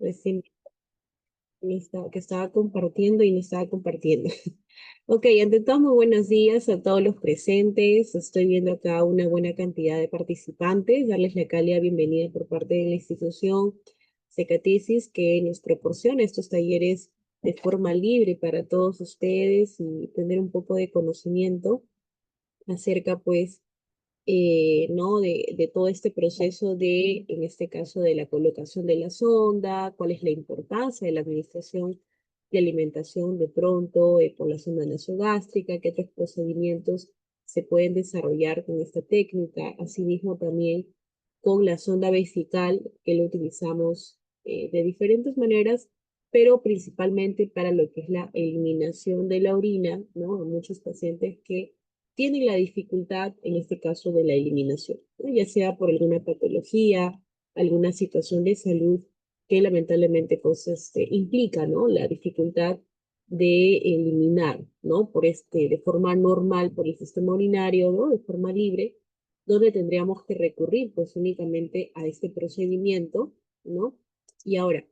recién que estaba compartiendo y no estaba compartiendo. Ok, ante todo, muy buenos días a todos los presentes. Estoy viendo acá una buena cantidad de participantes. Darles la cálida bienvenida por parte de la institución Secatesis, que nos proporciona estos talleres de forma libre para todos ustedes y tener un poco de conocimiento acerca, pues, ¿no? De todo este proceso de, en este caso, de la colocación de la sonda, cuál es la importancia de la administración de alimentación de pronto por la sonda nasogástrica, qué otros procedimientos se pueden desarrollar con esta técnica, asimismo también con la sonda vesical, que lo utilizamos de diferentes maneras, pero principalmente para lo que es la eliminación de la orina, ¿no? Hay muchos pacientes que tienen la dificultad, en este caso, de la eliminación, ¿no? Ya sea por alguna patología, alguna situación de salud que lamentablemente pues, implica, ¿no? La dificultad de eliminar, ¿no? De forma normal por el sistema urinario, ¿no? De forma libre, donde tendríamos que recurrir pues únicamente a este procedimiento, ¿no? Y ahora,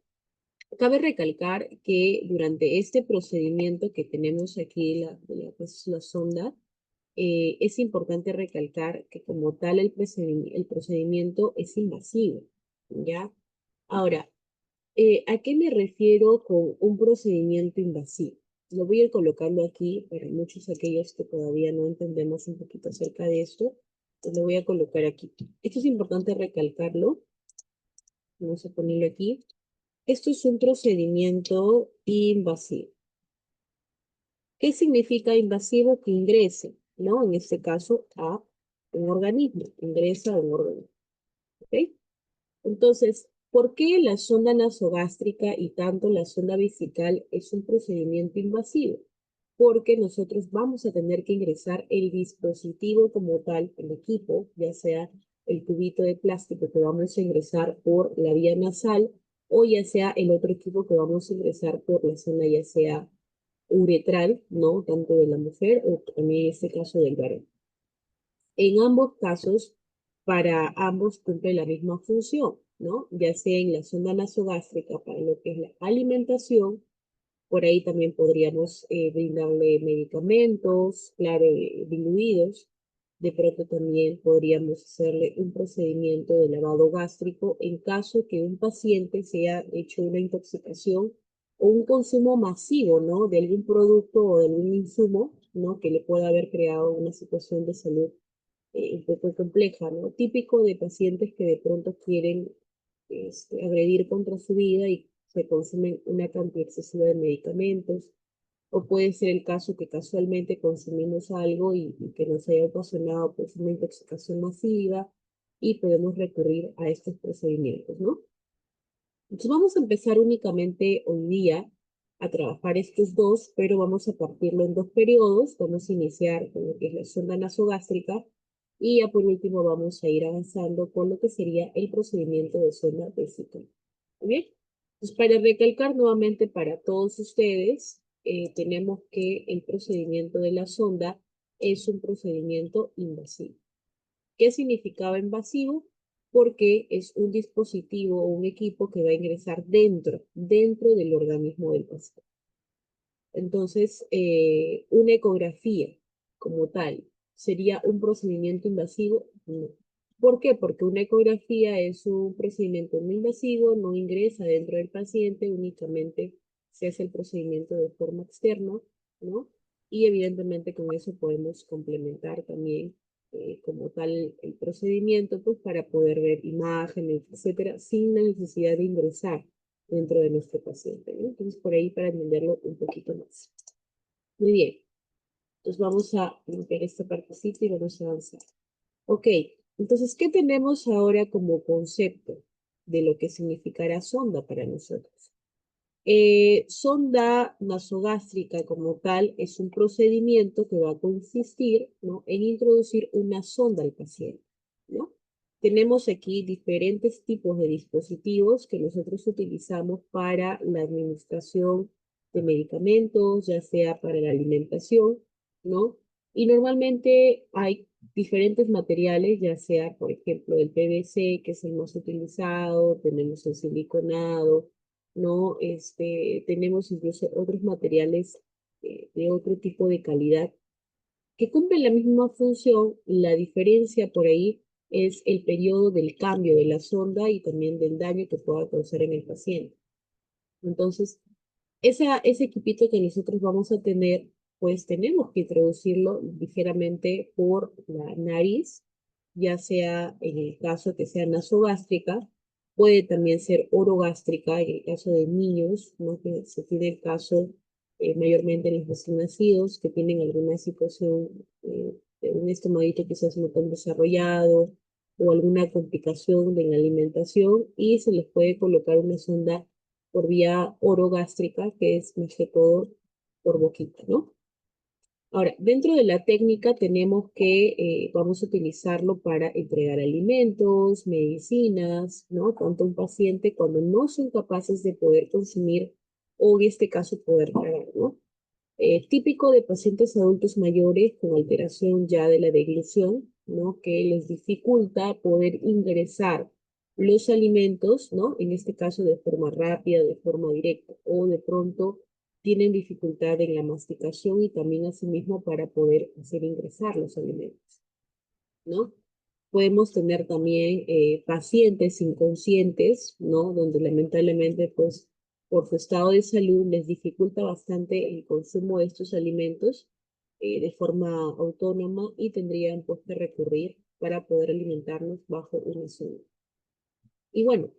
cabe recalcar que durante este procedimiento que tenemos aquí, pues, la sonda, es importante recalcar que como tal el procedimiento es invasivo, ¿ya? Ahora, ¿a qué me refiero con un procedimiento invasivo? Lo voy a ir colocando aquí para muchos aquellos que todavía no entendemos un poquito acerca de esto. Pues lo voy a colocar aquí. Esto es importante recalcarlo. Vamos a ponerlo aquí. Esto es un procedimiento invasivo. ¿Qué significa invasivo? Que ingrese, ¿no? En este caso, a un organismo. Ingresa a un organismo. ¿Ok? Entonces, ¿por qué la sonda nasogástrica y tanto la sonda vesical es un procedimiento invasivo? Porque nosotros vamos a tener que ingresar el dispositivo como tal, el equipo, ya sea el tubito de plástico que vamos a ingresar por la vía nasal o ya sea el otro equipo que vamos a ingresar por la zona ya sea uretral, ¿no? Tanto de la mujer o también en este caso del varón. En ambos casos, para ambos cumple la misma función, ¿no? Ya sea en la sonda nasogástrica para lo que es la alimentación, por ahí también podríamos brindarle medicamentos, claro, diluidos. De pronto también podríamos hacerle un procedimiento de lavado gástrico en caso que un paciente se haya hecho una intoxicación o un consumo masivo, ¿no? De algún producto o de algún insumo, ¿no? Que le pueda haber creado una situación de salud un poco compleja, ¿no? Típico de pacientes que de pronto quieren agredir contra su vida y se consumen una cantidad excesiva de medicamentos, o puede ser el caso que casualmente consumimos algo y que nos haya ocasionado pues una intoxicación masiva y podemos recurrir a estos procedimientos, ¿no? Entonces vamos a empezar únicamente hoy día a trabajar estos dos, pero vamos a partirlo en dos periodos. Vamos a iniciar con lo que es la sonda nasogástrica y ya por último vamos a ir avanzando con lo que sería el procedimiento de sonda vesical. ¿Muy bien? Entonces, para recalcar nuevamente para todos ustedes, tenemos que el procedimiento de la sonda es un procedimiento invasivo. ¿Qué significaba invasivo? Porque es un dispositivo o un equipo que va a ingresar dentro del organismo del paciente. Entonces, una ecografía como tal, ¿sería un procedimiento invasivo? No. ¿Por qué? Porque una ecografía es un procedimiento no invasivo, no ingresa dentro del paciente, únicamente se hace el procedimiento de forma externa, ¿no? Y evidentemente con eso podemos complementar también como tal el procedimiento, pues para poder ver imágenes, etcétera, sin la necesidad de ingresar dentro de nuestro paciente, ¿no? Entonces, por ahí para entenderlo un poquito más. Muy bien, entonces vamos a limpiar esta partecita y vamos a avanzar. Ok, entonces, ¿qué tenemos ahora como concepto de lo que significará sonda para nosotros? Sonda nasogástrica como tal es un procedimiento que va a consistir, ¿no? En introducir una sonda al paciente, ¿no? Tenemos aquí diferentes tipos de dispositivos que nosotros utilizamos para la administración de medicamentos, ya sea para la alimentación, ¿no? Y normalmente hay diferentes materiales, ya sea, por ejemplo, el PVC, que es el más utilizado, tenemos el siliconado, ¿no? Tenemos incluso otros materiales de otro tipo de calidad que cumplen la misma función. La diferencia por ahí es el periodo del cambio de la sonda y también del daño que pueda causar en el paciente. Entonces, ese equipito que nosotros vamos a tener, pues tenemos que introducirlo ligeramente por la nariz, ya sea en el caso que sea nasogástrica, puede también ser orogástrica en el caso de niños, ¿no? Que se tiene el caso mayormente en los recién nacidos que tienen alguna situación de un estomaguito quizás no tan desarrollado o alguna complicación de la alimentación y se les puede colocar una sonda por vía orogástrica, que es más que todo por boquita, ¿no? Ahora, dentro de la técnica tenemos que vamos a utilizarlo para entregar alimentos, medicinas, ¿no? Tanto un paciente cuando no son capaces de poder consumir o en este caso poder tragar, ¿no? Típico de pacientes adultos mayores con alteración ya de la deglución, ¿no? Que les dificulta poder ingresar los alimentos, ¿no? En este caso de forma rápida, de forma directa, o de pronto tienen dificultad en la masticación y también asimismo para poder hacer ingresar los alimentos, ¿no? Podemos tener también pacientes inconscientes, ¿no? Donde lamentablemente, pues, por su estado de salud les dificulta bastante el consumo de estos alimentos de forma autónoma y tendrían, pues, que recurrir para poder alimentarnos bajo una sonda. Y bueno,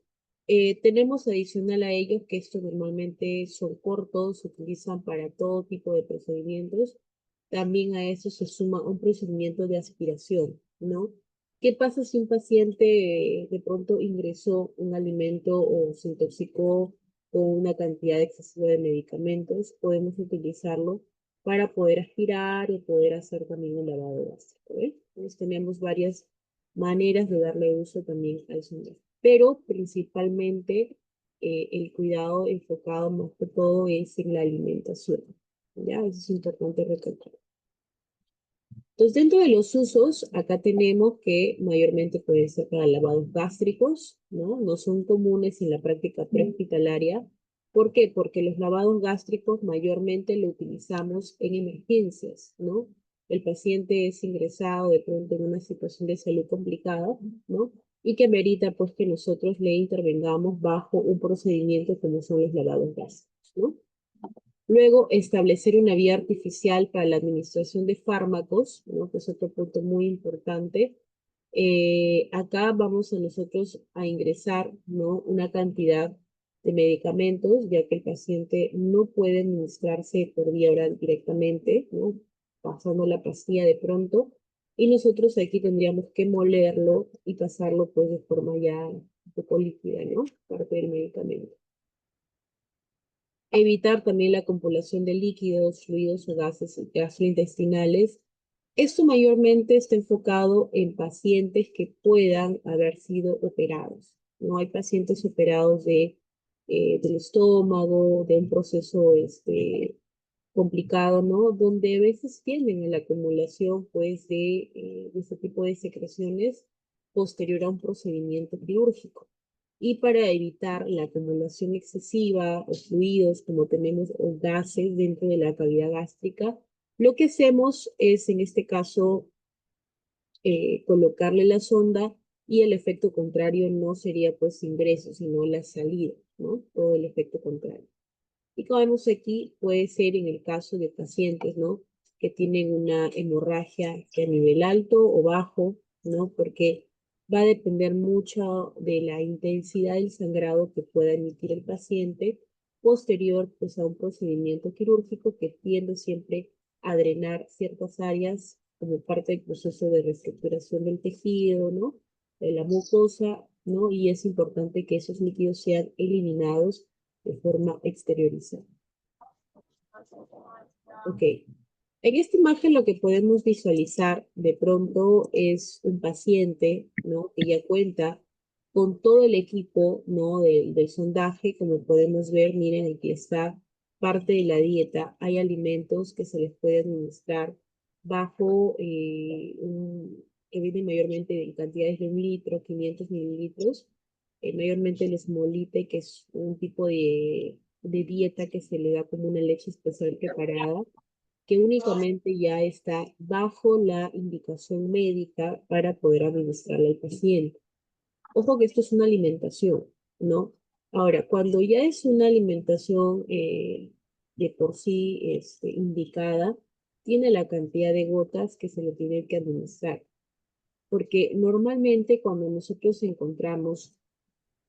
tenemos adicional a ellos que estos normalmente son cortos, se utilizan para todo tipo de procedimientos. También a eso se suma un procedimiento de aspiración, ¿no? ¿Qué pasa si un paciente de pronto ingresó un alimento o se intoxicó con una cantidad excesiva de medicamentos? Podemos utilizarlo para poder aspirar y poder hacer también un lavado gástrico, ¿eh? Entonces tenemos varias maneras de darle uso también al sondaje, pero principalmente el cuidado enfocado más que todo es en la alimentación, ¿ya? Eso es importante recalcar. Entonces, dentro de los usos, acá tenemos que mayormente pueden ser para lavados gástricos, ¿no? No son comunes en la práctica prehospitalaria. ¿Por qué? Porque los lavados gástricos mayormente lo utilizamos en emergencias, ¿no? El paciente es ingresado de pronto en una situación de salud complicada, ¿no? Y que merita pues que nosotros le intervengamos bajo un procedimiento como son los lavados gástricos, ¿no? Luego, establecer una vía artificial para la administración de fármacos, ¿no? Que es otro punto muy importante. Acá vamos a nosotros a ingresar, ¿no? Una cantidad de medicamentos, ya que el paciente no puede administrarse por vía oral directamente, ¿no? Pasando la pastilla de pronto. Y nosotros aquí tendríamos que molerlo y pasarlo pues de forma ya un poco líquida, ¿no? Parte del medicamento. Evitar también la acumulación de líquidos, fluidos o gases gastrointestinales. Esto mayormente está enfocado en pacientes que puedan haber sido operados. No hay pacientes operados del estómago, de un proceso complicado, ¿no? Donde a veces tienden a la acumulación, pues, de este tipo de secreciones posterior a un procedimiento quirúrgico. Y para evitar la acumulación excesiva o fluidos, como tenemos, o gases dentro de la cavidad gástrica, lo que hacemos es, en este caso, colocarle la sonda y el efecto contrario no sería pues ingreso, sino la salida, ¿no? Todo el efecto contrario. Y como vemos aquí, puede ser en el caso de pacientes, ¿no? Que tienen una hemorragia a nivel alto o bajo, ¿no? Porque va a depender mucho de la intensidad del sangrado que pueda emitir el paciente posterior, pues, a un procedimiento quirúrgico que tiende siempre a drenar ciertas áreas como parte del proceso de reestructuración del tejido, ¿no? De la mucosa, ¿no? Y es importante que esos líquidos sean eliminados de forma exteriorizada. Ok. En esta imagen lo que podemos visualizar de pronto es un paciente, ¿no? Que ya cuenta con todo el equipo, ¿no? Del sondaje, como podemos ver, miren, aquí está parte de la dieta. Hay alimentos que se les puede administrar bajo que vienen mayormente en cantidades de 1 litro, 500 mililitros, mayormente el Smolite, que es un tipo de dieta que se le da como una leche especial preparada, que únicamente ya está bajo la indicación médica para poder administrarla al paciente. Ojo que esto es una alimentación, ¿no? Ahora, cuando ya es una alimentación de por sí indicada, tiene la cantidad de gotas que se le tiene que administrar. Porque normalmente cuando nosotros encontramos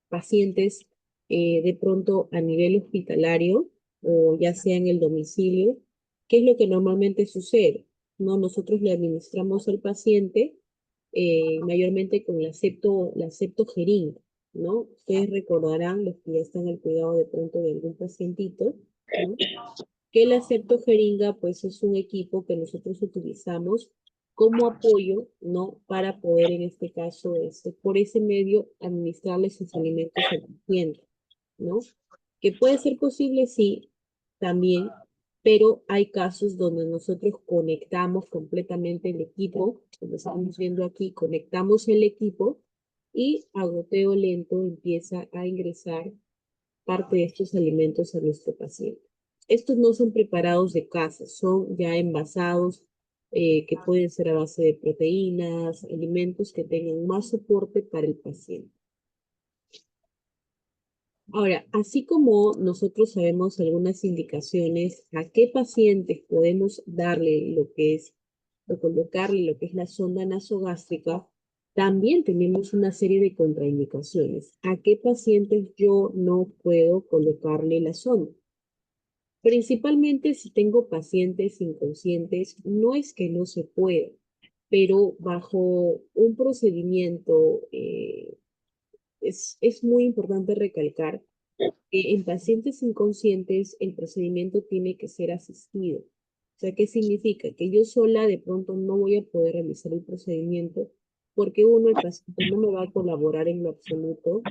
pacientes de pronto a nivel hospitalario o ya sea en el domicilio, ¿qué es lo que normalmente sucede? ¿No? Nosotros le administramos al paciente mayormente con la septogeringa, ¿no? Ustedes recordarán, los que ya están al cuidado de pronto de algún pacientito, ¿no? Que la septogeringa pues es un equipo que nosotros utilizamos como apoyo, ¿no? Para poder en este caso, por ese medio, administrarle sus alimentos al paciente, ¿no? Que puede ser posible, sí, también, pero hay casos donde nosotros conectamos completamente el equipo, como estamos viendo aquí, conectamos el equipo y a goteo lento empieza a ingresar parte de estos alimentos a nuestro paciente. Estos no son preparados de casa, son ya envasados que pueden ser a base de proteínas, alimentos que tengan más soporte para el paciente. Ahora, así como nosotros sabemos algunas indicaciones a qué pacientes podemos darle lo que es, o colocarle lo que es la sonda nasogástrica, también tenemos una serie de contraindicaciones. ¿A qué pacientes yo no puedo colocarle la sonda? Principalmente si tengo pacientes inconscientes, no es que no se pueda, pero bajo un procedimiento es muy importante recalcar que en pacientes inconscientes el procedimiento tiene que ser asistido. O sea, ¿qué significa? Que yo sola de pronto no voy a poder realizar el procedimiento porque uno, el paciente no me va a colaborar en lo absoluto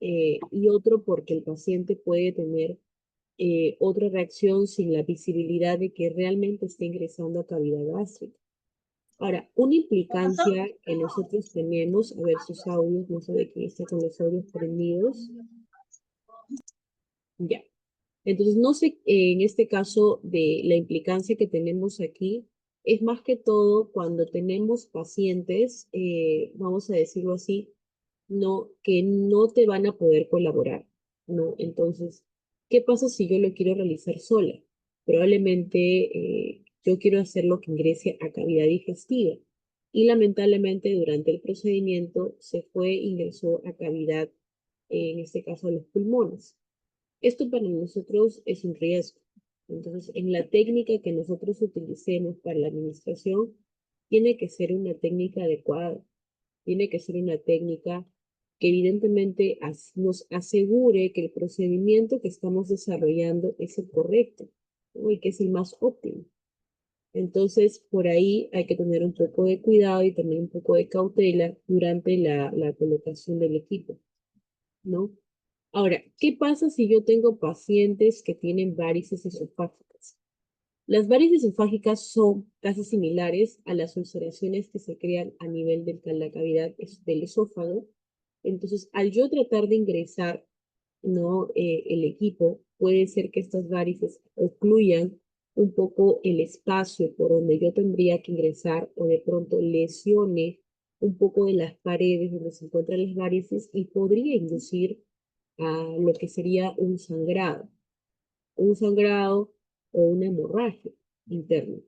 y otro porque el paciente puede tener otra reacción sin la visibilidad de que realmente está ingresando a cavidad gástrica. Ahora, una implicancia que nosotros tenemos, a ver sus audios, no sé de quién está con los audios prendidos. Ya. Entonces, no sé, en este caso de la implicancia que tenemos aquí, es más que todo cuando tenemos pacientes, vamos a decirlo así, no, que no te van a poder colaborar, ¿no? Entonces, ¿qué pasa si yo lo quiero realizar sola? Probablemente yo quiero hacer lo que ingrese a cavidad digestiva y lamentablemente durante el procedimiento se fue, ingresó a cavidad, en este caso a los pulmones. Esto para nosotros es un riesgo. Entonces, en la técnica que nosotros utilicemos para la administración, tiene que ser una técnica adecuada, tiene que ser una técnica que evidentemente nos asegure que el procedimiento que estamos desarrollando es el correcto, ¿no? Y que es el más óptimo. Entonces, por ahí hay que tener un poco de cuidado y también un poco de cautela durante la colocación del equipo, ¿no? Ahora, ¿qué pasa si yo tengo pacientes que tienen varices esofágicas? Las varices esofágicas son casi similares a las ulceraciones que se crean a nivel de la cavidad del esófago. Entonces, al yo tratar de ingresar, ¿no? El equipo, puede ser que estas varices ocluyan un poco el espacio por donde yo tendría que ingresar o de pronto lesione un poco de las paredes donde se encuentran las varices y podría inducir a lo que sería un sangrado o una hemorragia interna.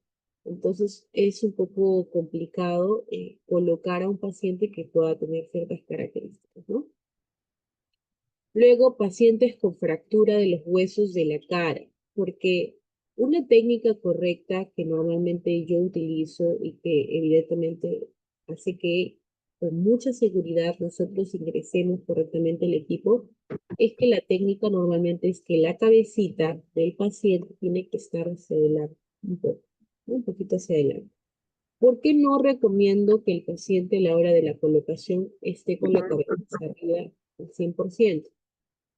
Entonces es un poco complicado colocar a un paciente que pueda tener ciertas características, ¿no? Luego, pacientes con fractura de los huesos de la cara, porque una técnica correcta que normalmente yo utilizo y que evidentemente hace que con mucha seguridad nosotros ingresemos correctamente el equipo, es que la técnica normalmente es que la cabecita del paciente tiene que estar hacia adelante, un poco, un poquito hacia adelante. ¿Por qué no recomiendo que el paciente a la hora de la colocación esté con la cabeza hacia arriba al 100%?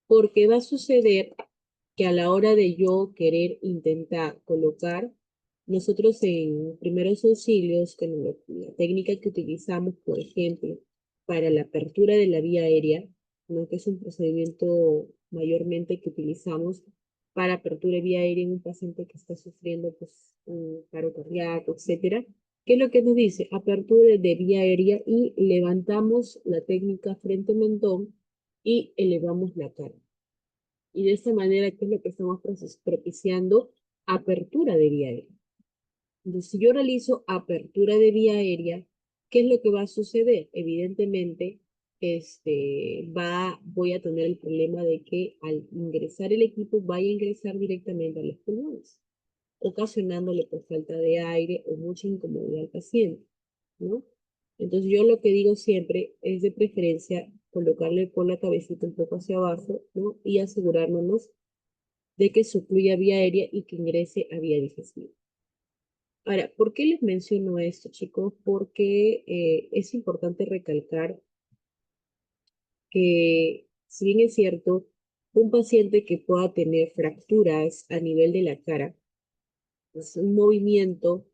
Porque va a suceder que a la hora de yo querer intentar colocar, nosotros en primeros auxilios, que la técnica que utilizamos, por ejemplo, para la apertura de la vía aérea, ¿no? Que es un procedimiento mayormente que utilizamos para apertura de vía aérea en un paciente que está sufriendo pues, un paro cardíaco, etcétera. ¿Qué es lo que nos dice? Apertura de vía aérea y levantamos la técnica frente mentón y elevamos la cara. Y de esta manera, ¿qué es lo que estamos propiciando? Apertura de vía aérea. Entonces, si yo realizo apertura de vía aérea, ¿qué es lo que va a suceder? Evidentemente, voy a tener el problema de que al ingresar el equipo vaya a ingresar directamente a los pulmones, ocasionándole por falta de aire o mucha incomodidad al paciente, ¿no? Entonces yo lo que digo siempre es de preferencia colocarle con la cabecita un poco hacia abajo, ¿no? Y asegurarnos de que sucluya vía aérea y que ingrese a vía digestiva. Ahora, ¿por qué les menciono esto, chicos? Porque es importante recalcar que, si bien es cierto, un paciente que pueda tener fracturas a nivel de la cara, pues un movimiento,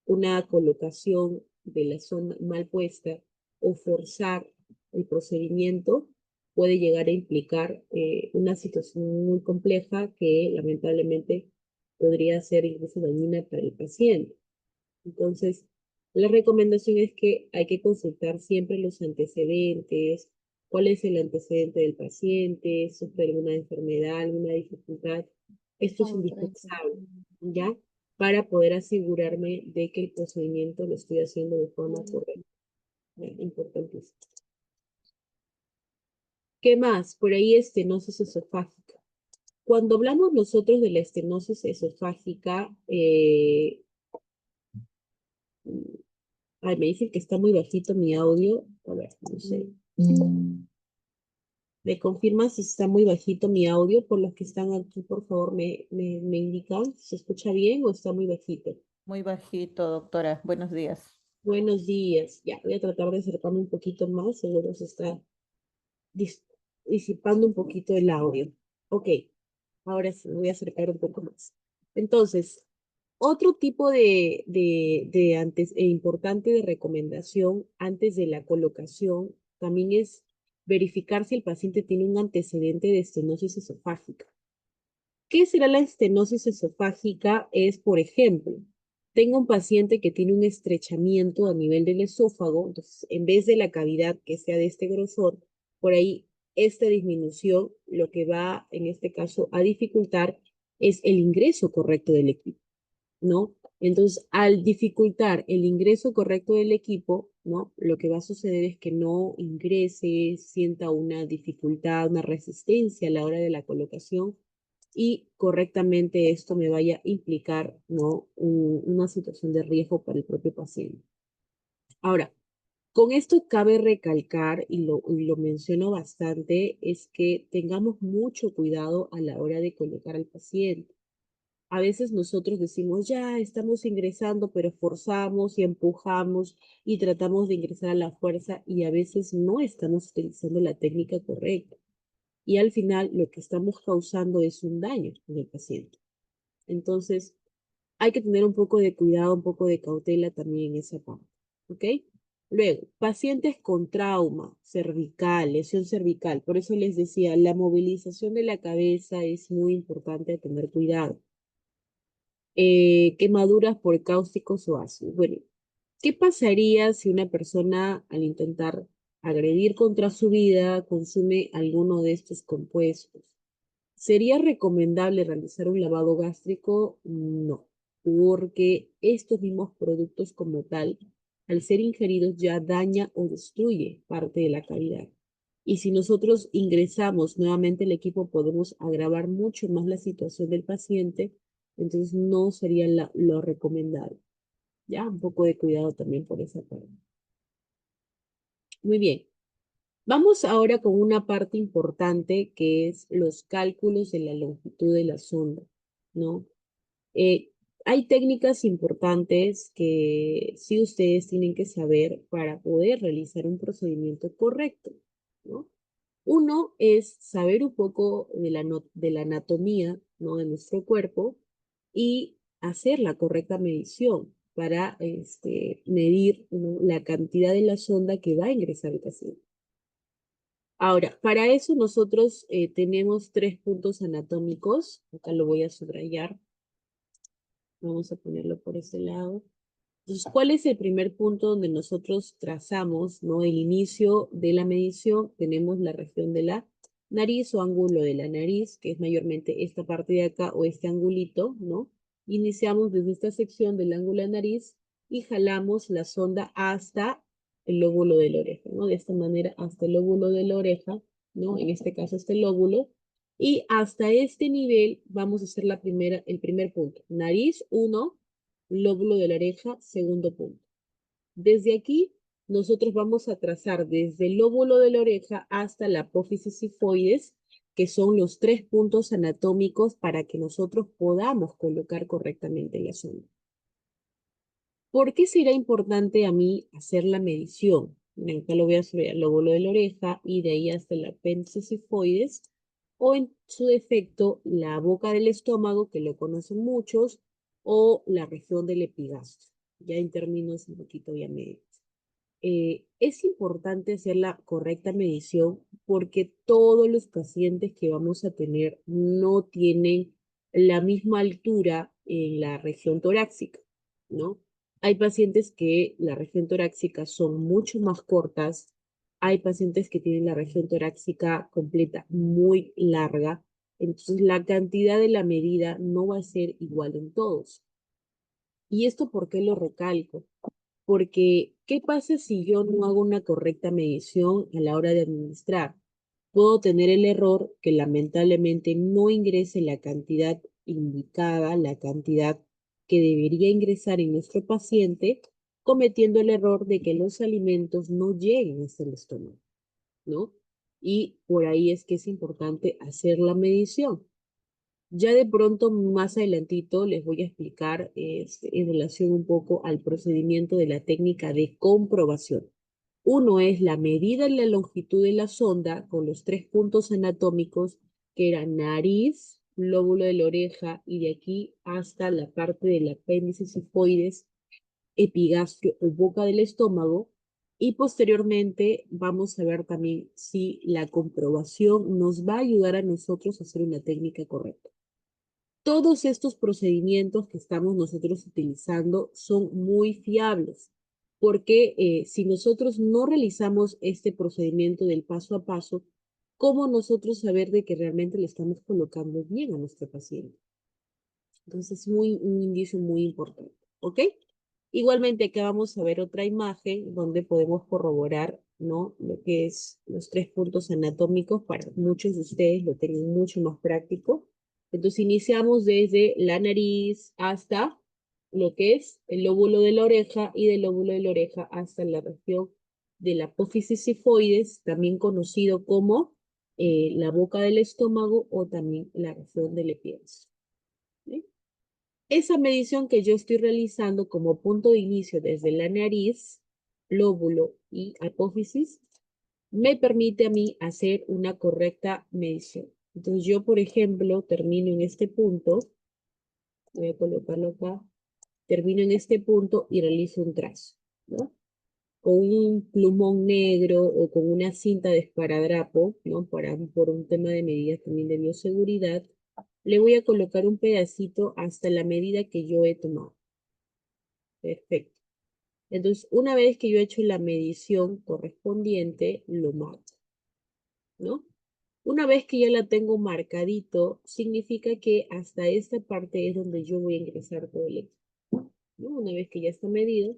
una colocación de la zona mal puesta o forzar el procedimiento puede llegar a implicar una situación muy compleja que lamentablemente podría ser incluso dañina para el paciente. Entonces, la recomendación es que hay que consultar siempre los antecedentes, cuál es el antecedente del paciente, sufre alguna enfermedad, alguna dificultad. Esto es indispensable, ¿ya? Para poder asegurarme de que el procedimiento lo estoy haciendo de forma correcta. ¿Ya? Importantísimo. ¿Qué más? Por ahí estenosis esofágica. Cuando hablamos nosotros de la estenosis esofágica, ay, me dicen que está muy bajito mi audio. A ver, no sé. ¿Me confirma si está muy bajito mi audio? Por los que están aquí, por favor, me indican si se escucha bien o está muy bajito. Muy bajito, doctora. Buenos días. Buenos días. Ya, voy a tratar de acercarme un poquito más. Seguro se está dis- disipando un poquito el audio. Ok, ahora sí, me voy a acercar un poco más. Entonces, otro tipo de antes, e importante de recomendación antes de la colocación también es verificar si el paciente tiene un antecedente de estenosis esofágica. ¿Qué será la estenosis esofágica? Es, por ejemplo, tengo un paciente que tiene un estrechamiento a nivel del esófago, entonces en vez de la cavidad que sea de este grosor, por ahí esta disminución lo que va en este caso a dificultar es el ingreso correcto del equipo, ¿no? Entonces, al dificultar el ingreso correcto del equipo, ¿no? Lo que va a suceder es que no ingrese, sienta una dificultad, una resistencia a la hora de la colocación y correctamente esto me vaya a implicar, ¿no? Una situación de riesgo para el propio paciente. Ahora, con esto cabe recalcar, y lo menciono bastante, es que tengamos mucho cuidado a la hora de colocar al paciente. A veces nosotros decimos, ya estamos ingresando, pero forzamos y empujamos y tratamos de ingresar a la fuerza y a veces no estamos utilizando la técnica correcta. Y al final lo que estamos causando es un daño en el paciente. Entonces, hay que tener un poco de cuidado, un poco de cautela también en esa parte. ¿Ok? Luego, pacientes con trauma cervical, lesión cervical. Por eso les decía, la movilización de la cabeza es muy importante tener cuidado. Quemaduras por cáusticos o ácidos. Bueno, ¿qué pasaría si una persona al intentar agredir contra su vida consume alguno de estos compuestos? ¿Sería recomendable realizar un lavado gástrico? No, porque estos mismos productos como tal, al ser ingeridos ya daña o destruye parte de la cavidad. Y si nosotros ingresamos nuevamente el equipo, podemos agravar mucho más la situación del paciente, entonces no sería lo recomendable. Ya, un poco de cuidado también por esa parte. Muy bien. Vamos ahora con una parte importante que es los cálculos de la longitud de la sonda, ¿no? Eh, Hay técnicas importantes que sí ustedes tienen que saber para poder realizar un procedimiento correcto, ¿no? Uno es saber un poco de de la anatomía, ¿no? De nuestro cuerpo y hacer la correcta medición para medir, ¿no? La cantidad de la sonda que va a ingresar el paciente. Ahora, para eso nosotros tenemos tres puntos anatómicos. Acá lo voy a subrayar. Vamos a ponerlo por ese lado. Entonces, ¿cuál es el primer punto donde nosotros trazamos, ¿no? El inicio de la medición? Tenemos la región de la nariz o ángulo de la nariz, que es mayormente esta parte de acá o este angulito, ¿no? Iniciamos desde esta sección del ángulo de la nariz y jalamos la sonda hasta el lóbulo de la oreja, ¿no? De esta manera hasta el lóbulo de la oreja, ¿no? En este caso este lóbulo. Y hasta este nivel vamos a hacer el primer punto. Nariz 1, lóbulo de la oreja, segundo punto. Desde aquí, nosotros vamos a trazar desde el lóbulo de la oreja hasta la apófisis sifoides, que son los tres puntos anatómicos para que nosotros podamos colocar correctamente la sonda. ¿Por qué será importante a mí hacer la medición? Acá lo voy a subir al lóbulo de la oreja y de ahí hasta el apéndice sifoides, o en su defecto, la boca del estómago, que lo conocen muchos, o la región del epigastro, ya en términos un poquito ya médicos. Es importante hacer la correcta medición porque todos los pacientes que vamos a tener no tienen la misma altura en la región torácica, ¿no? Hay pacientes que la región torácica son mucho más cortas, hay pacientes que tienen la región torácica completa muy larga, entonces la cantidad de la medida no va a ser igual en todos. ¿Y esto por qué lo recalco? Porque, ¿qué pasa si yo no hago una correcta medición a la hora de administrar? Puedo tener el error que lamentablemente no ingrese la cantidad indicada, la cantidad que debería ingresar en nuestro paciente, cometiendo el error de que los alimentos no lleguen hasta el estómago, ¿no? Y por ahí es que es importante hacer la medición. Ya de pronto, más adelantito, les voy a explicar en relación un poco al procedimiento de la técnica de comprobación. Uno es la medida en la longitud de la sonda con los tres puntos anatómicos, que eran nariz, lóbulo de la oreja y de aquí hasta la parte del apéndice sifoides, epigastrio o boca del estómago. Y posteriormente vamos a ver también si la comprobación nos va a ayudar a nosotros a hacer una técnica correcta. Todos estos procedimientos que estamos nosotros utilizando son muy fiables, porque si nosotros no realizamos este procedimiento del paso a paso, ¿cómo nosotros saber de que realmente le estamos colocando bien a nuestro paciente? Entonces es un indicio muy importante, ¿ok? Igualmente acá vamos a ver otra imagen donde podemos corroborar, ¿no? Lo que es los tres puntos anatómicos para muchos de ustedes lo tengan mucho más práctico. Entonces iniciamos desde la nariz hasta lo que es el lóbulo de la oreja y del lóbulo de la oreja hasta la región de la apófisis sifoides, también conocido como la boca del estómago o también la región del epígrafe. ¿Sí? Esa medición que yo estoy realizando como punto de inicio desde la nariz, lóbulo y apófisis, me permite a mí hacer una correcta medición. Entonces yo, por ejemplo, termino en este punto, voy a colocarlo acá, termino en este punto y realizo un trazo, ¿no? Con un plumón negro o con una cinta de esparadrapo, ¿no? Por un tema de medidas también de bioseguridad, le voy a colocar un pedacito hasta la medida que yo he tomado. Perfecto. Entonces, una vez que yo he hecho la medición correspondiente, lo marco, ¿no? Una vez que ya la tengo marcadito, significa que hasta esta parte es donde yo voy a ingresar todo el equipo, ¿no? Una vez que ya está medido.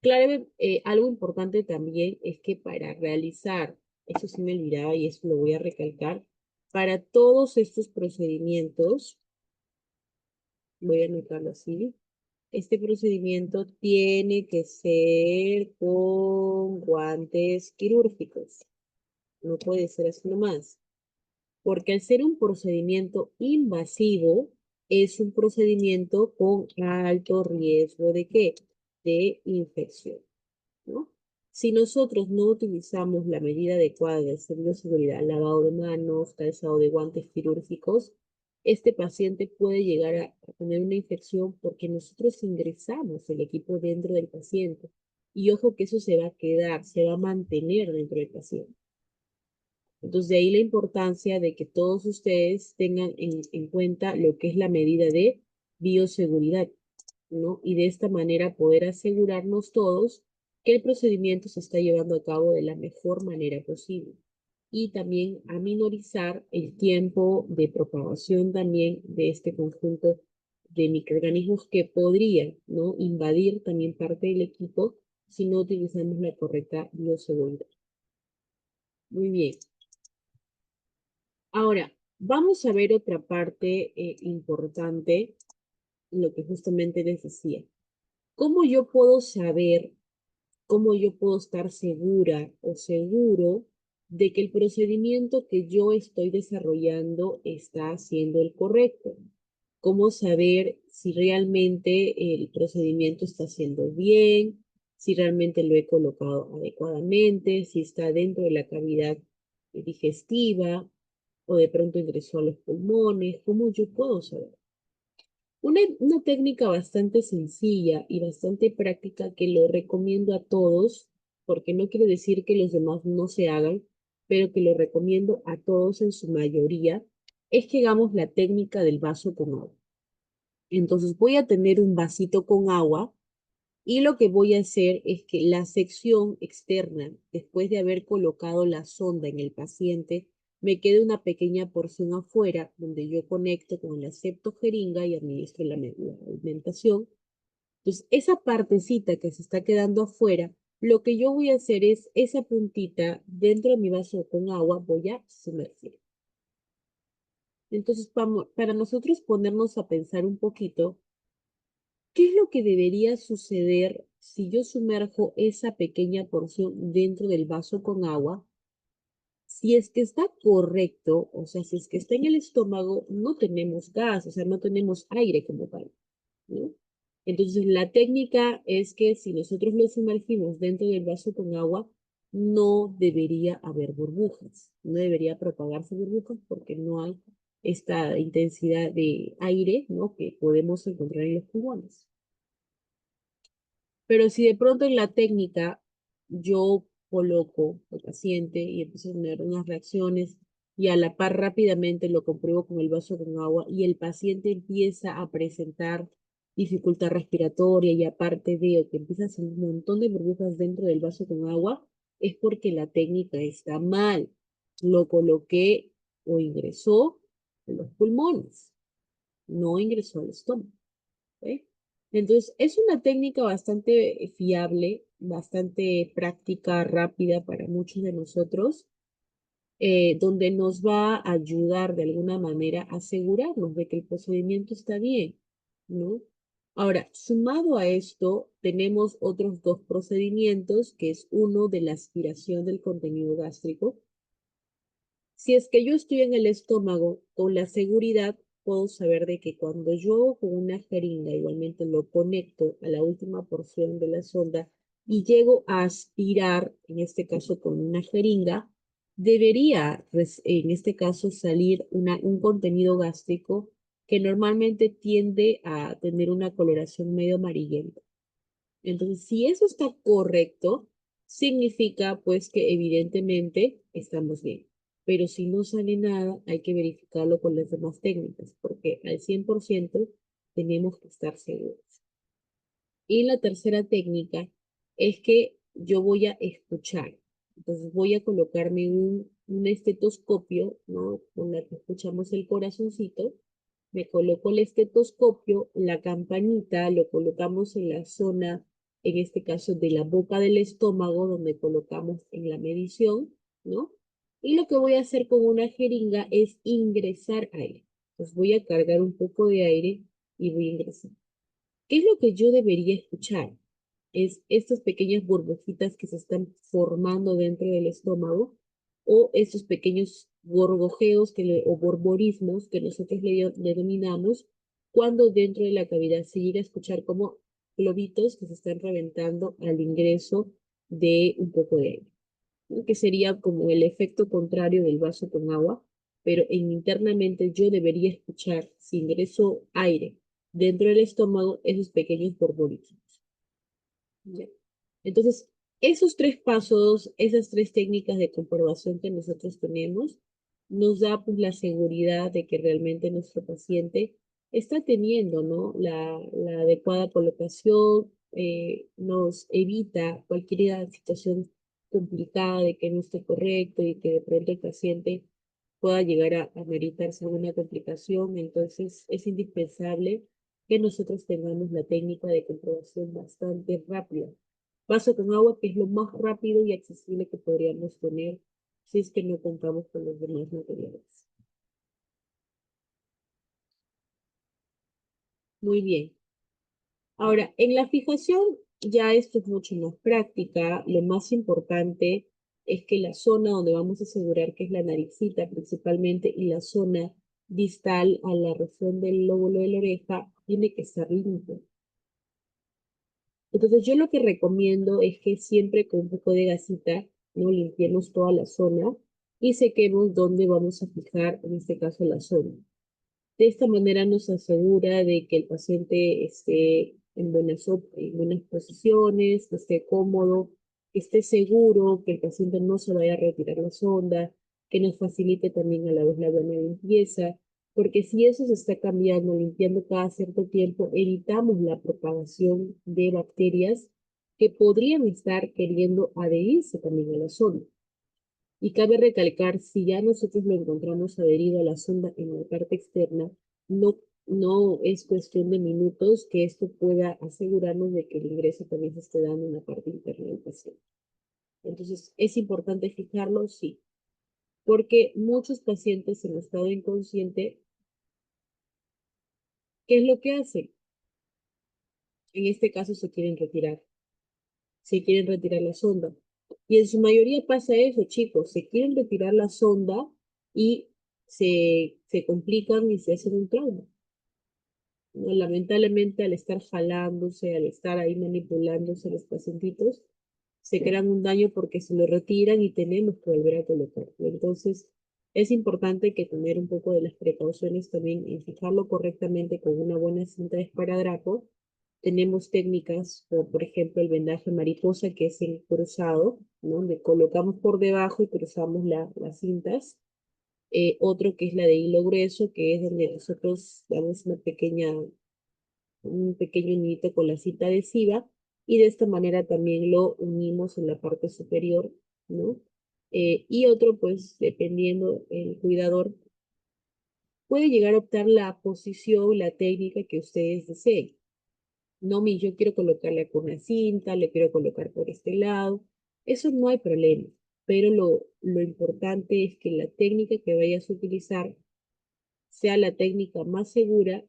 Claro, algo importante también es que para realizar, eso sí me olvidaba y eso lo voy a recalcar, para todos estos procedimientos, voy a anotarlo así, este procedimiento tiene que ser con guantes quirúrgicos. No puede ser así nomás. Porque al ser un procedimiento invasivo, es un procedimiento con alto riesgo de qué? De infección, ¿no? Si nosotros no utilizamos la medida adecuada de seguridad, lavado de manos, calzado de guantes quirúrgicos, este paciente puede llegar a tener una infección porque nosotros ingresamos el equipo dentro del paciente. Y ojo que eso se va a quedar, se va a mantener dentro del paciente. Entonces, de ahí la importancia de que todos ustedes tengan en cuenta lo que es la medida de bioseguridad, ¿no? Y de esta manera poder asegurarnos todos que el procedimiento se está llevando a cabo de la mejor manera posible. Y también a minorizar el tiempo de propagación también de este conjunto de microorganismos que podrían, ¿no? Invadir también parte del equipo si no utilizamos la correcta bioseguridad. Muy bien. Ahora, vamos a ver otra parte importante, lo que justamente les decía. ¿Cómo yo puedo saber, cómo yo puedo estar segura o seguro de que el procedimiento que yo estoy desarrollando está siendo el correcto? ¿Cómo saber si realmente el procedimiento está haciendo bien, si realmente lo he colocado adecuadamente, si está dentro de la cavidad digestiva o de pronto ingresó a los pulmones? ¿Cómo yo puedo saber? Una técnica bastante sencilla y bastante práctica que lo recomiendo a todos, porque no quiere decir que los demás no se hagan, pero que lo recomiendo a todos en su mayoría, es que hagamos la técnica del vaso con agua. Entonces voy a tener un vasito con agua y lo que voy a hacer es que la sección externa, después de haber colocado la sonda en el paciente, me quede una pequeña porción afuera donde yo conecto con la septojeringa y administro la alimentación. Entonces, esa partecita que se está quedando afuera, lo que yo voy a hacer es esa puntita dentro de mi vaso con agua, voy a sumergir. Entonces, para nosotros ponernos a pensar un poquito, ¿qué es lo que debería suceder si yo sumerjo esa pequeña porción dentro del vaso con agua? Si es que está correcto, o sea, si es que está en el estómago, no tenemos gas, o sea, no tenemos aire como tal, ¿no? Entonces, la técnica es que si nosotros lo sumergimos dentro del vaso con agua, no debería haber burbujas, no debería propagarse burbujas porque no hay esta intensidad de aire, ¿no? Que podemos encontrar en los pulmones. Pero si de pronto en la técnica yo coloco al paciente y empiezo a tener unas reacciones y a la par rápidamente lo compruebo con el vaso con agua y el paciente empieza a presentar dificultad respiratoria y aparte de que empieza a hacer un montón de burbujas dentro del vaso con agua, es porque la técnica está mal. Lo coloqué o ingresó a los pulmones, no ingresó al estómago. ¿Ok? Entonces, es una técnica bastante fiable, bastante práctica, rápida para muchos de nosotros, donde nos va a ayudar de alguna manera a asegurarnos de que el procedimiento está bien, ¿no? Ahora, sumado a esto, tenemos otros dos procedimientos, que es uno de la aspiración del contenido gástrico. Si es que yo estoy en el estómago, con la seguridad puedo saber de que cuando yo con una jeringa igualmente lo conecto a la última porción de la sonda y llego a aspirar, en este caso con una jeringa, debería en este caso salir un contenido gástrico que normalmente tiende a tener una coloración medio amarillenta. Entonces, si eso está correcto, significa pues que evidentemente estamos bien. Pero si no sale nada, hay que verificarlo con las demás técnicas, porque al 100% tenemos que estar seguros. Y la tercera técnica es que yo voy a escuchar. Entonces voy a colocarme un estetoscopio, ¿no? Con la que escuchamos el corazoncito. Me coloco el estetoscopio, la campanita, lo colocamos en la zona, en este caso de la boca del estómago, donde colocamos en la medición, ¿no? Y lo que voy a hacer con una jeringa es ingresar aire. Entonces voy a cargar un poco de aire y voy a ingresar. ¿Qué es lo que yo debería escuchar? Es estas pequeñas burbujitas que se están formando dentro del estómago o estos pequeños gorgojeos o borborismos que nosotros le denominamos cuando dentro de la cavidad se llega a escuchar como globitos que se están reventando al ingreso de un poco de aire, ¿no? Que sería como el efecto contrario del vaso con agua, pero internamente yo debería escuchar si ingreso aire dentro del estómago esos pequeños borboritos. ¿Ya? Entonces, Esos tres pasos, esas tres técnicas de comprobación que nosotros tenemos, nos da pues la seguridad de que realmente nuestro paciente está teniendo, ¿no? La adecuada colocación, nos evita cualquier situación complicada de que no esté correcto y que de pronto el paciente pueda llegar a meritarse alguna complicación. Entonces, es indispensable que nosotros tengamos la técnica de comprobación bastante rápida. Vaso con agua, que es lo más rápido y accesible que podríamos tener si es que no contamos con los demás materiales. Muy bien. Ahora, en la fijación, ya esto es mucho más práctica. Lo más importante es que la zona donde vamos a asegurar que es la naricita principalmente y la zona distal a la región del lóbulo de la oreja tiene que estar limpia. Entonces yo lo que recomiendo es que siempre con un poco de gasita, ¿no? Limpiemos toda la zona y sequemos donde vamos a fijar, en este caso, la zona. De esta manera nos asegura de que el paciente esté en buenas posiciones, que esté cómodo, que esté seguro, que el paciente no se vaya a retirar la sonda, que nos facilite también a la vez la buena limpieza, porque si eso se está cambiando, limpiando cada cierto tiempo, evitamos la propagación de bacterias que podrían estar queriendo adherirse también a la sonda. Y cabe recalcar, si ya nosotros lo encontramos adherido a la sonda en la parte externa, no es cuestión de minutos que esto pueda asegurarnos de que el ingreso también se esté dando en la parte interna del paciente. Entonces, ¿es importante fijarlo? Sí, porque muchos pacientes en estado inconsciente, ¿qué es lo que hacen? En este caso se quieren retirar la sonda. Y en su mayoría pasa eso, chicos, se quieren retirar la sonda y se complican y se hacen un trauma, ¿no? Lamentablemente, al estar jalándose, al estar ahí manipulándose los pacientitos, se crean un daño porque se lo retiran y tenemos que volver a colocarlo. Entonces, es importante que tener un poco de las precauciones también en fijarlo correctamente con una buena cinta de esparadrapo. Tenemos técnicas como, por ejemplo, el vendaje mariposa, que es el cruzado, ¿no? Donde colocamos por debajo y cruzamos las cintas. Otro que es la de hilo grueso, que es donde nosotros damos un pequeño nidito con la cinta adhesiva y de esta manera también lo unimos en la parte superior, ¿no? Y otro, pues, dependiendo el cuidador, puede llegar a optar la posición, la técnica que ustedes deseen. No, yo quiero colocarle con una cinta, le quiero colocar por este lado. Eso no hay problema, pero lo importante es que la técnica que vayas a utilizar sea la técnica más segura,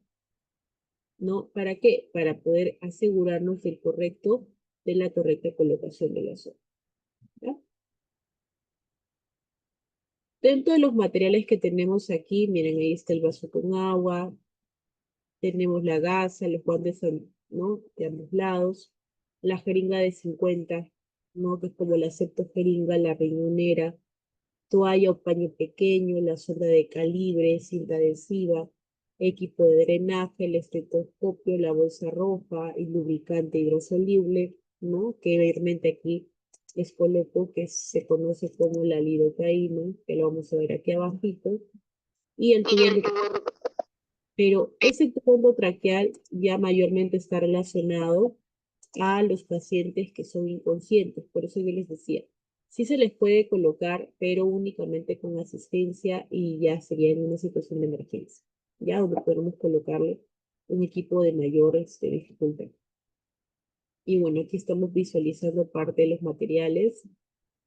¿no? ¿Para qué? Para poder asegurarnos de la correcta colocación de la zona, ¿ya? Dentro de los materiales que tenemos aquí, miren, ahí está el vaso con agua, tenemos la gasa, los guantes, ¿no? De ambos lados, la jeringa de 50, ¿no? Que es como la septojeringa, la riñonera, toalla o paño pequeño, la sonda de calibre, cinta adhesiva, equipo de drenaje, el estetoscopio, la bolsa roja, el lubricante hidrosoluble, ¿no? Que realmente aquí les coloco que se conoce como la lidocaína, que lo vamos a ver aquí abajito, y el tubo endotraqueal. Pero ese tubo endotraqueal ya mayormente está relacionado a los pacientes que son inconscientes. Por eso yo les decía, sí se les puede colocar, pero únicamente con asistencia y ya sería en una situación de emergencia, ya donde podemos colocarle un equipo de mayor dificultad. Y bueno, aquí estamos visualizando parte de los materiales.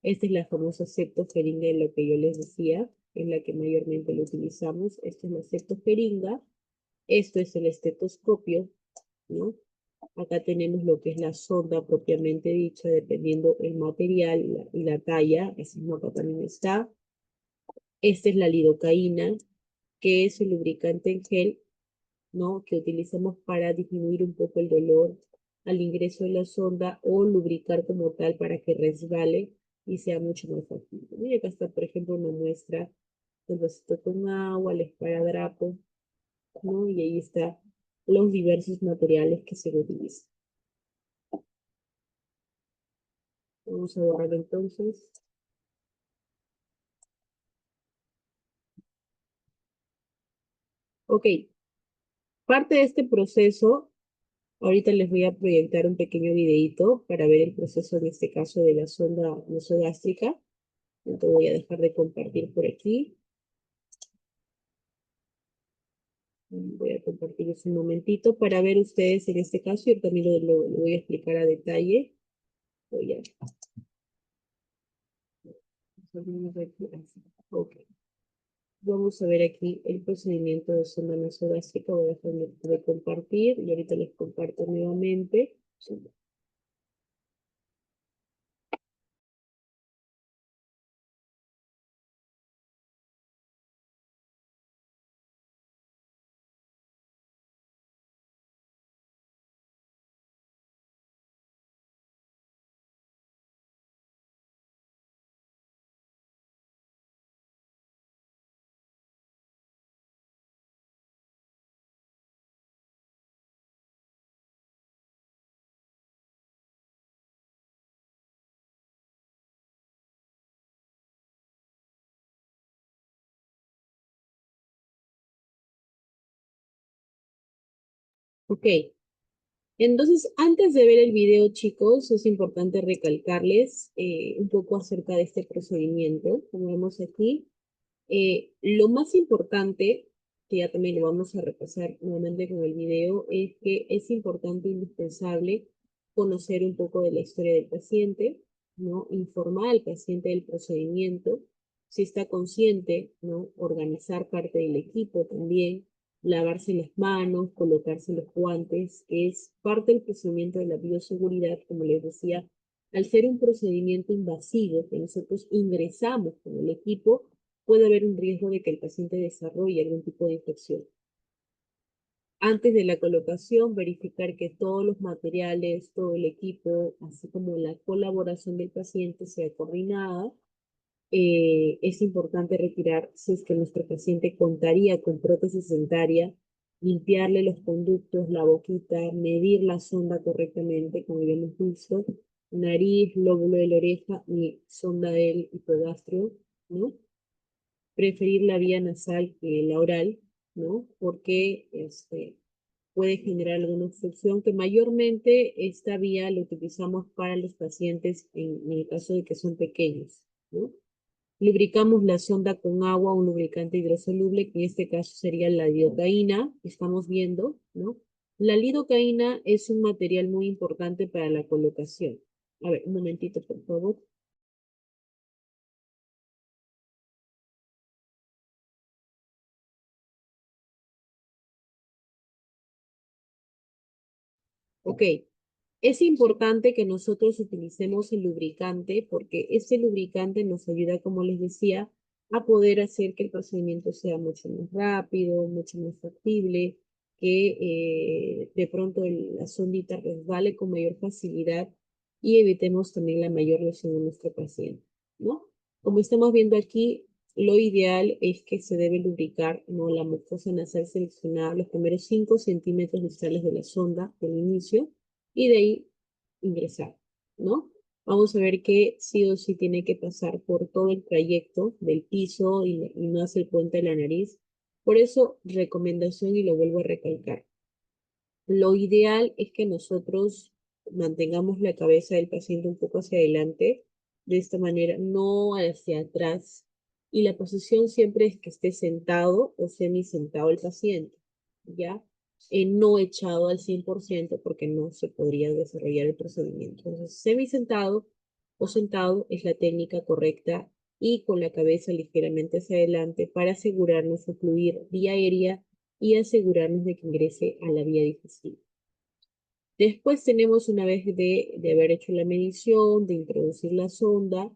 Esta es la famosa septojeringa en lo que yo les decía, en la que mayormente lo utilizamos. Esta es la septojeringa. Esto es el estetoscopio, ¿no? Acá tenemos lo que es la sonda propiamente dicha, dependiendo el material y la talla. Así mismo acá también está. Esta es la lidocaína, que es el lubricante en gel, ¿no? Que utilizamos para disminuir un poco el dolor al ingreso de la sonda o lubricar como tal para que resbale y sea mucho más fácil. Y acá está, por ejemplo, una muestra del vasito con agua, el esparadrapo, ¿no? Y ahí está los diversos materiales que se utilizan. Vamos a borrar entonces. Ok, parte de este proceso, ahorita les voy a proyectar un pequeño videito para ver el proceso en este caso de la sonda nasogástrica. Entonces voy a dejar de compartir por aquí. Voy a compartir un momentito para ver ustedes en este caso. Yo también lo voy a explicar a detalle. Voy a... Ok. Vamos a ver aquí el procedimiento de sonda nasogástrica. Voy a dejar de compartir y ahorita les comparto nuevamente. Ok, entonces antes de ver el video, chicos, es importante recalcarles un poco acerca de este procedimiento. Como vemos aquí, lo más importante, que ya también lo vamos a repasar nuevamente con el video, es que es importante, indispensable, conocer un poco de la historia del paciente, ¿no? Informar al paciente del procedimiento, si está consciente, ¿no? Organizar parte del equipo también, lavarse las manos, colocarse los guantes, que es parte del procedimiento de la bioseguridad, como les decía, al ser un procedimiento invasivo que nosotros ingresamos con el equipo, puede haber un riesgo de que el paciente desarrolle algún tipo de infección. Antes de la colocación, verificar que todos los materiales, todo el equipo, así como la colaboración del paciente sea coordinada. Es importante retirar, si es que nuestro paciente contaría con prótesis dentaria, limpiarle los conductos, la boquita, medir la sonda correctamente, como ya hemos visto, nariz, lóbulo de la oreja y sonda del hipogastrio, ¿no? Preferir la vía nasal que la oral, ¿no? Porque puede generar alguna obstrucción, que mayormente esta vía la utilizamos para los pacientes en el caso de que son pequeños, ¿no? Lubricamos la sonda con agua, un lubricante hidrosoluble, que en este caso sería la lidocaína, que estamos viendo, ¿no? La lidocaína es un material muy importante para la colocación. A ver, un momentito, por favor. Ok, es importante que nosotros utilicemos el lubricante porque este lubricante nos ayuda, como les decía, a poder hacer que el procedimiento sea mucho más rápido, mucho más factible, que de pronto la sondita resbale con mayor facilidad y evitemos también la mayor lesión de nuestro paciente, ¿no? Como estamos viendo aquí, lo ideal es que se debe lubricar, ¿no? La mucosa nasal seleccionada los primeros 5 centímetros distales de la sonda del inicio y de ahí ingresar, ¿no? Vamos a ver que sí o sí tiene que pasar por todo el trayecto del piso y no hace el puente de la nariz. Por eso, recomendación, y lo vuelvo a recalcar, lo ideal es que nosotros mantengamos la cabeza del paciente un poco hacia adelante, de esta manera, no hacia atrás. Y la posición siempre es que esté sentado o semi-sentado el paciente, ¿ya? No echado al 100% porque no se podría desarrollar el procedimiento. Entonces, semi-sentado o sentado es la técnica correcta y con la cabeza ligeramente hacia adelante para asegurarnos de fluir vía aérea y asegurarnos de que ingrese a la vía digestiva. Después tenemos, una vez de haber hecho la medición, de introducir la sonda,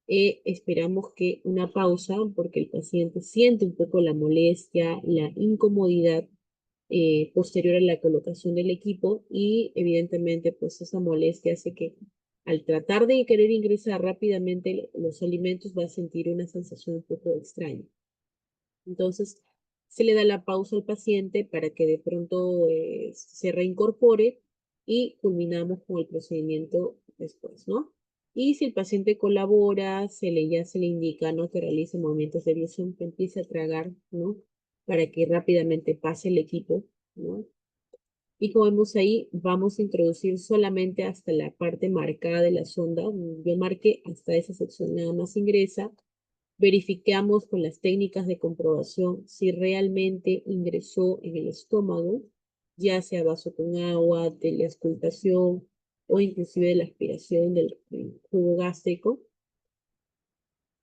esperamos que una pausa, porque el paciente siente un poco la molestia, la incomodidad posterior a la colocación del equipo y evidentemente pues esa molestia hace que al tratar de querer ingresar rápidamente los alimentos va a sentir una sensación un poco extraña. Entonces, se le da la pausa al paciente para que de pronto se reincorpore y culminamos con el procedimiento después, ¿no? Y si el paciente colabora, ya se le indica, ¿no? Que realice movimientos de visión, que empiece a tragar, ¿no? Para que rápidamente pase el equipo, ¿no? Y como vemos ahí, vamos a introducir solamente hasta la parte marcada de la sonda. Yo marqué hasta esa sección, nada más ingresa. Verificamos con las técnicas de comprobación si realmente ingresó en el estómago, ya sea vaso con agua, de la auscultación o inclusive de la aspiración del jugo gástrico.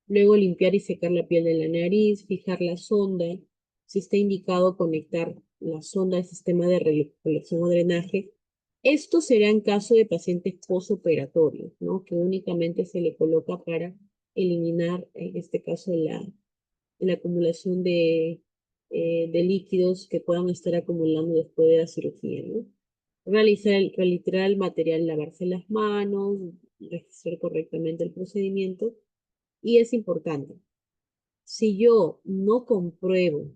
Luego limpiar y secar la piel de la nariz, fijar la sonda, si está indicado conectar la sonda al sistema de recolección o drenaje. Esto será en caso de pacientes postoperatorios, ¿no? Que únicamente se le coloca para eliminar, en este caso, la acumulación de líquidos que puedan estar acumulando después de la cirugía, ¿no? Retirar el material, lavarse las manos, registrar correctamente el procedimiento. Y es importante, si yo no compruebo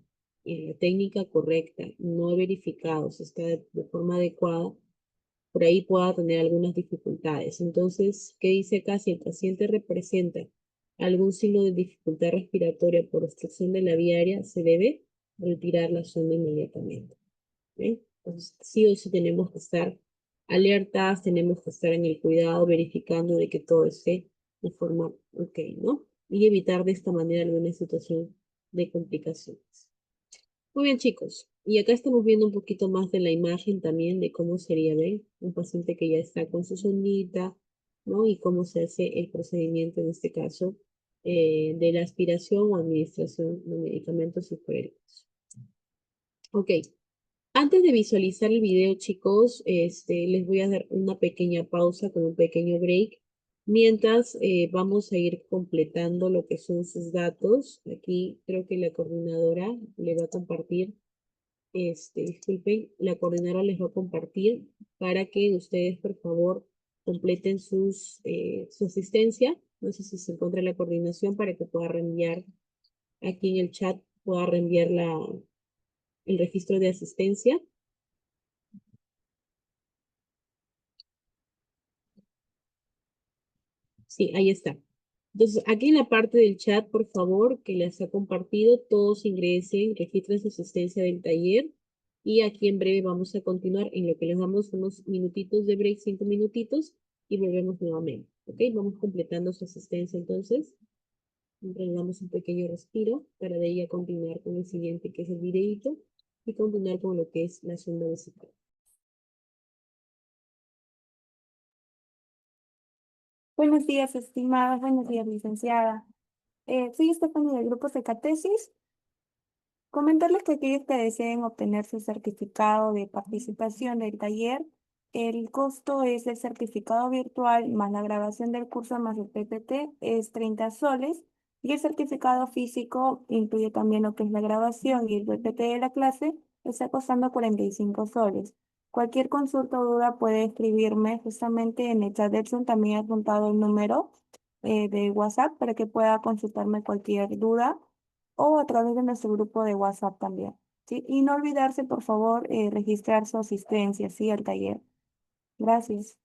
la técnica correcta, no he verificado si está de forma adecuada, por ahí pueda tener algunas dificultades. Entonces, ¿qué dice acá? Si el paciente representa algún signo de dificultad respiratoria por obstrucción de la vía aérea, se debe retirar la sonda inmediatamente. ¿Eh? Entonces, sí o sí tenemos que estar alertas, tenemos que estar en el cuidado, verificando de que todo esté de forma ok, ¿no? Y evitar de esta manera alguna situación de complicaciones. Muy bien, chicos. Y acá estamos viendo un poquito más de la imagen también de cómo sería, ¿ven? Un paciente que ya está con su sondita, ¿no? Y cómo se hace el procedimiento, en este caso, de la aspiración o administración de medicamentos psicodélicos. Ok. Antes de visualizar el video, chicos, les voy a dar una pequeña pausa con un pequeño break, mientras vamos a ir completando lo que son sus datos. Aquí creo que la coordinadora le va a compartir, disculpen, la coordinadora les va a compartir para que ustedes, por favor, completen su asistencia. No sé si se encuentra la coordinación para que pueda reenviar aquí en el chat, pueda reenviar el registro de asistencia. Sí, ahí está. Entonces, aquí en la parte del chat, por favor, que les ha compartido, todos ingresen, registren su asistencia del taller y aquí en breve vamos a continuar en lo que les damos unos minutitos de break, 5 minutitos y volvemos nuevamente. ¿Ok? Vamos completando su asistencia entonces. Siempre le damos un pequeño respiro para de ahí a continuar con el siguiente, que es el videíto, y continuar con lo que es la sonda vesical. Buenos días, estimadas. Buenos días, licenciada. Soy Estefania del grupo Secatesis. Comentarles que aquellos que deseen obtener su certificado de participación del taller, el costo es el certificado virtual más la grabación del curso más el PPT es 30 soles y el certificado físico incluye también lo que es la grabación y el PPT de la clase, está costando 45 soles. Cualquier consulta o duda puede escribirme justamente en el chat de Zoom, también he apuntado el número de WhatsApp para que pueda consultarme cualquier duda o a través de nuestro grupo de WhatsApp también, ¿sí? Y no olvidarse, por favor, registrar su asistencia, ¿sí? Al taller. Gracias.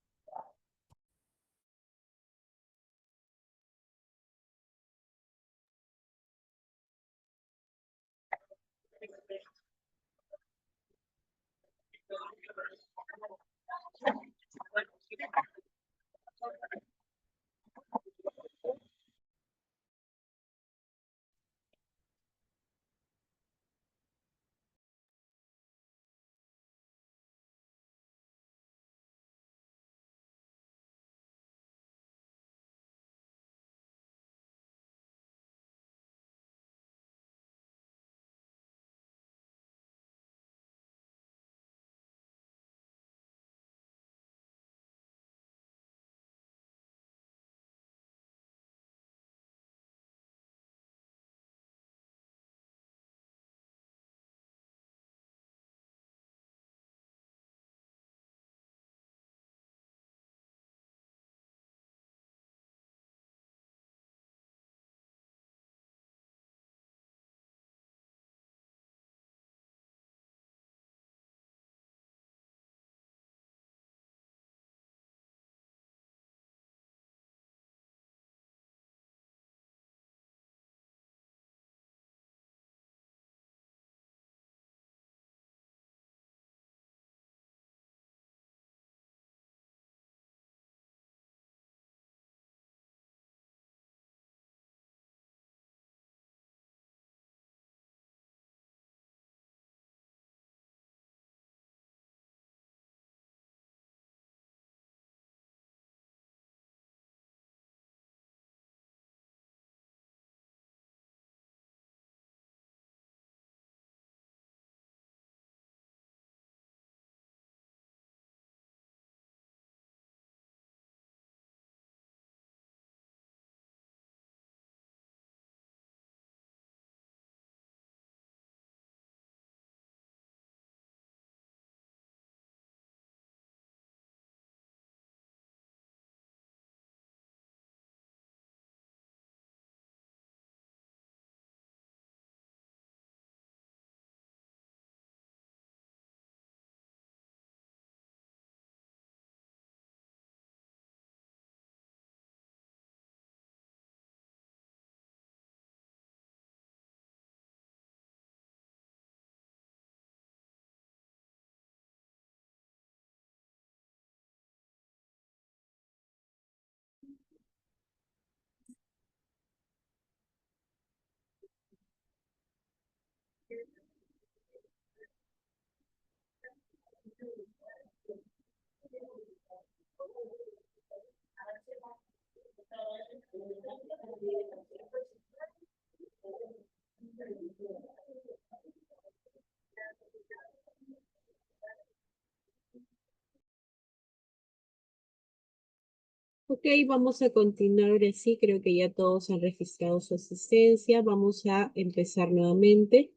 Ok, vamos a continuar ahora sí, creo que ya todos han registrado su asistencia. Vamos a empezar nuevamente.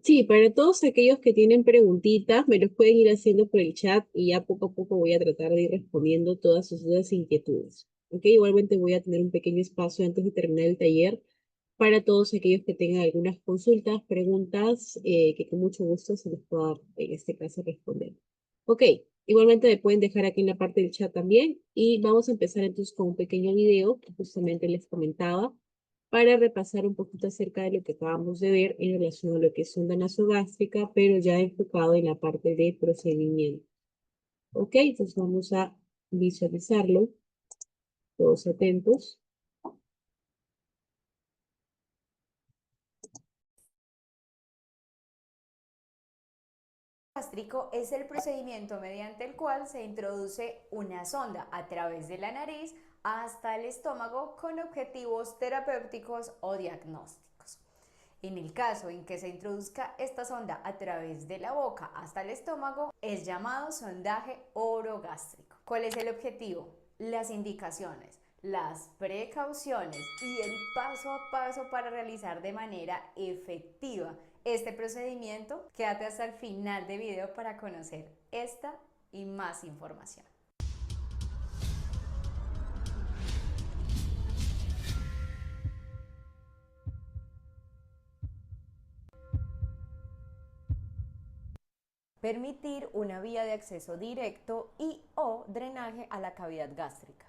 Sí, para todos aquellos que tienen preguntitas, me los pueden ir haciendo por el chat y ya poco a poco voy a tratar de ir respondiendo todas sus dudas e inquietudes. Ok, igualmente voy a tener un pequeño espacio antes de terminar el taller para todos aquellos que tengan algunas consultas, preguntas, que con mucho gusto se les pueda, en este caso, responder. Ok, igualmente me pueden dejar aquí en la parte del chat también y vamos a empezar entonces con un pequeño video que justamente les comentaba para repasar un poquito acerca de lo que acabamos de ver en relación a lo que es sonda nasogástrica, pero ya enfocado en la parte de procedimiento. Ok, entonces vamos a visualizarlo, todos atentos. Gástrico es el procedimiento mediante el cual se introduce una sonda a través de la nariz hasta el estómago con objetivos terapéuticos o diagnósticos. En el caso en que se introduzca esta sonda a través de la boca hasta el estómago, es llamado sondaje orogástrico. ¿Cuál es el objetivo? Las indicaciones, las precauciones y el paso a paso para realizar de manera efectiva este procedimiento. Quédate hasta el final del video para conocer esta y más información. Permitir una vía de acceso directo y o drenaje a la cavidad gástrica.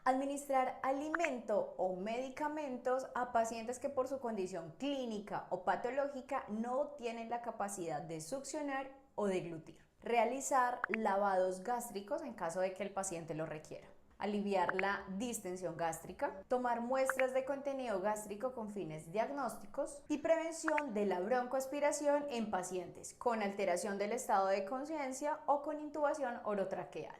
Administrar alimento o medicamentos a pacientes que por su condición clínica o patológica no tienen la capacidad de succionar o deglutir. Realizar lavados gástricos en caso de que el paciente lo requiera. Aliviar la distensión gástrica, tomar muestras de contenido gástrico con fines diagnósticos y prevención de la broncoaspiración en pacientes con alteración del estado de conciencia o con intubación orotraqueal.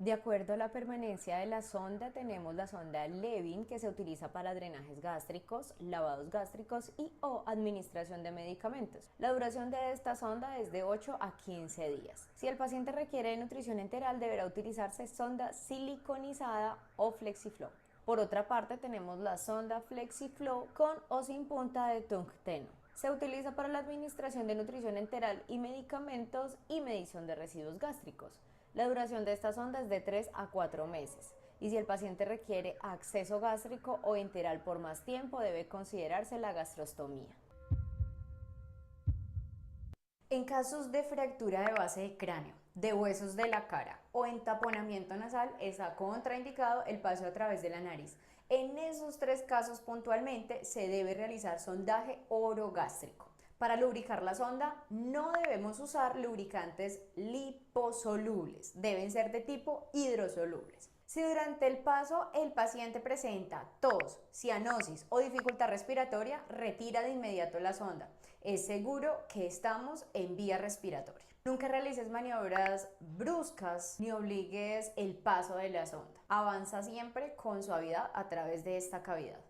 De acuerdo a la permanencia de la sonda, tenemos la sonda Levin, que se utiliza para drenajes gástricos, lavados gástricos y o administración de medicamentos. La duración de esta sonda es de 8 a 15 días. Si el paciente requiere de nutrición enteral, deberá utilizarse sonda siliconizada o FlexiFlow. Por otra parte, tenemos la sonda FlexiFlow con o sin punta de tungsteno. Se utiliza para la administración de nutrición enteral y medicamentos y medición de residuos gástricos. La duración de esta sonda es de 3 a 4 meses y si el paciente requiere acceso gástrico o enteral por más tiempo, debe considerarse la gastrostomía. En casos de fractura de base de cráneo, de huesos de la cara o entaponamiento nasal, está contraindicado el paso a través de la nariz. En esos tres casos puntualmente se debe realizar sondaje orogástrico. Para lubricar la sonda no debemos usar lubricantes liposolubles, deben ser de tipo hidrosolubles. Si durante el paso el paciente presenta tos, cianosis o dificultad respiratoria, retira de inmediato la sonda. Es seguro que estamos en vía respiratoria. Nunca realices maniobras bruscas ni obligues el paso de la sonda. Avanza siempre con suavidad a través de esta cavidad.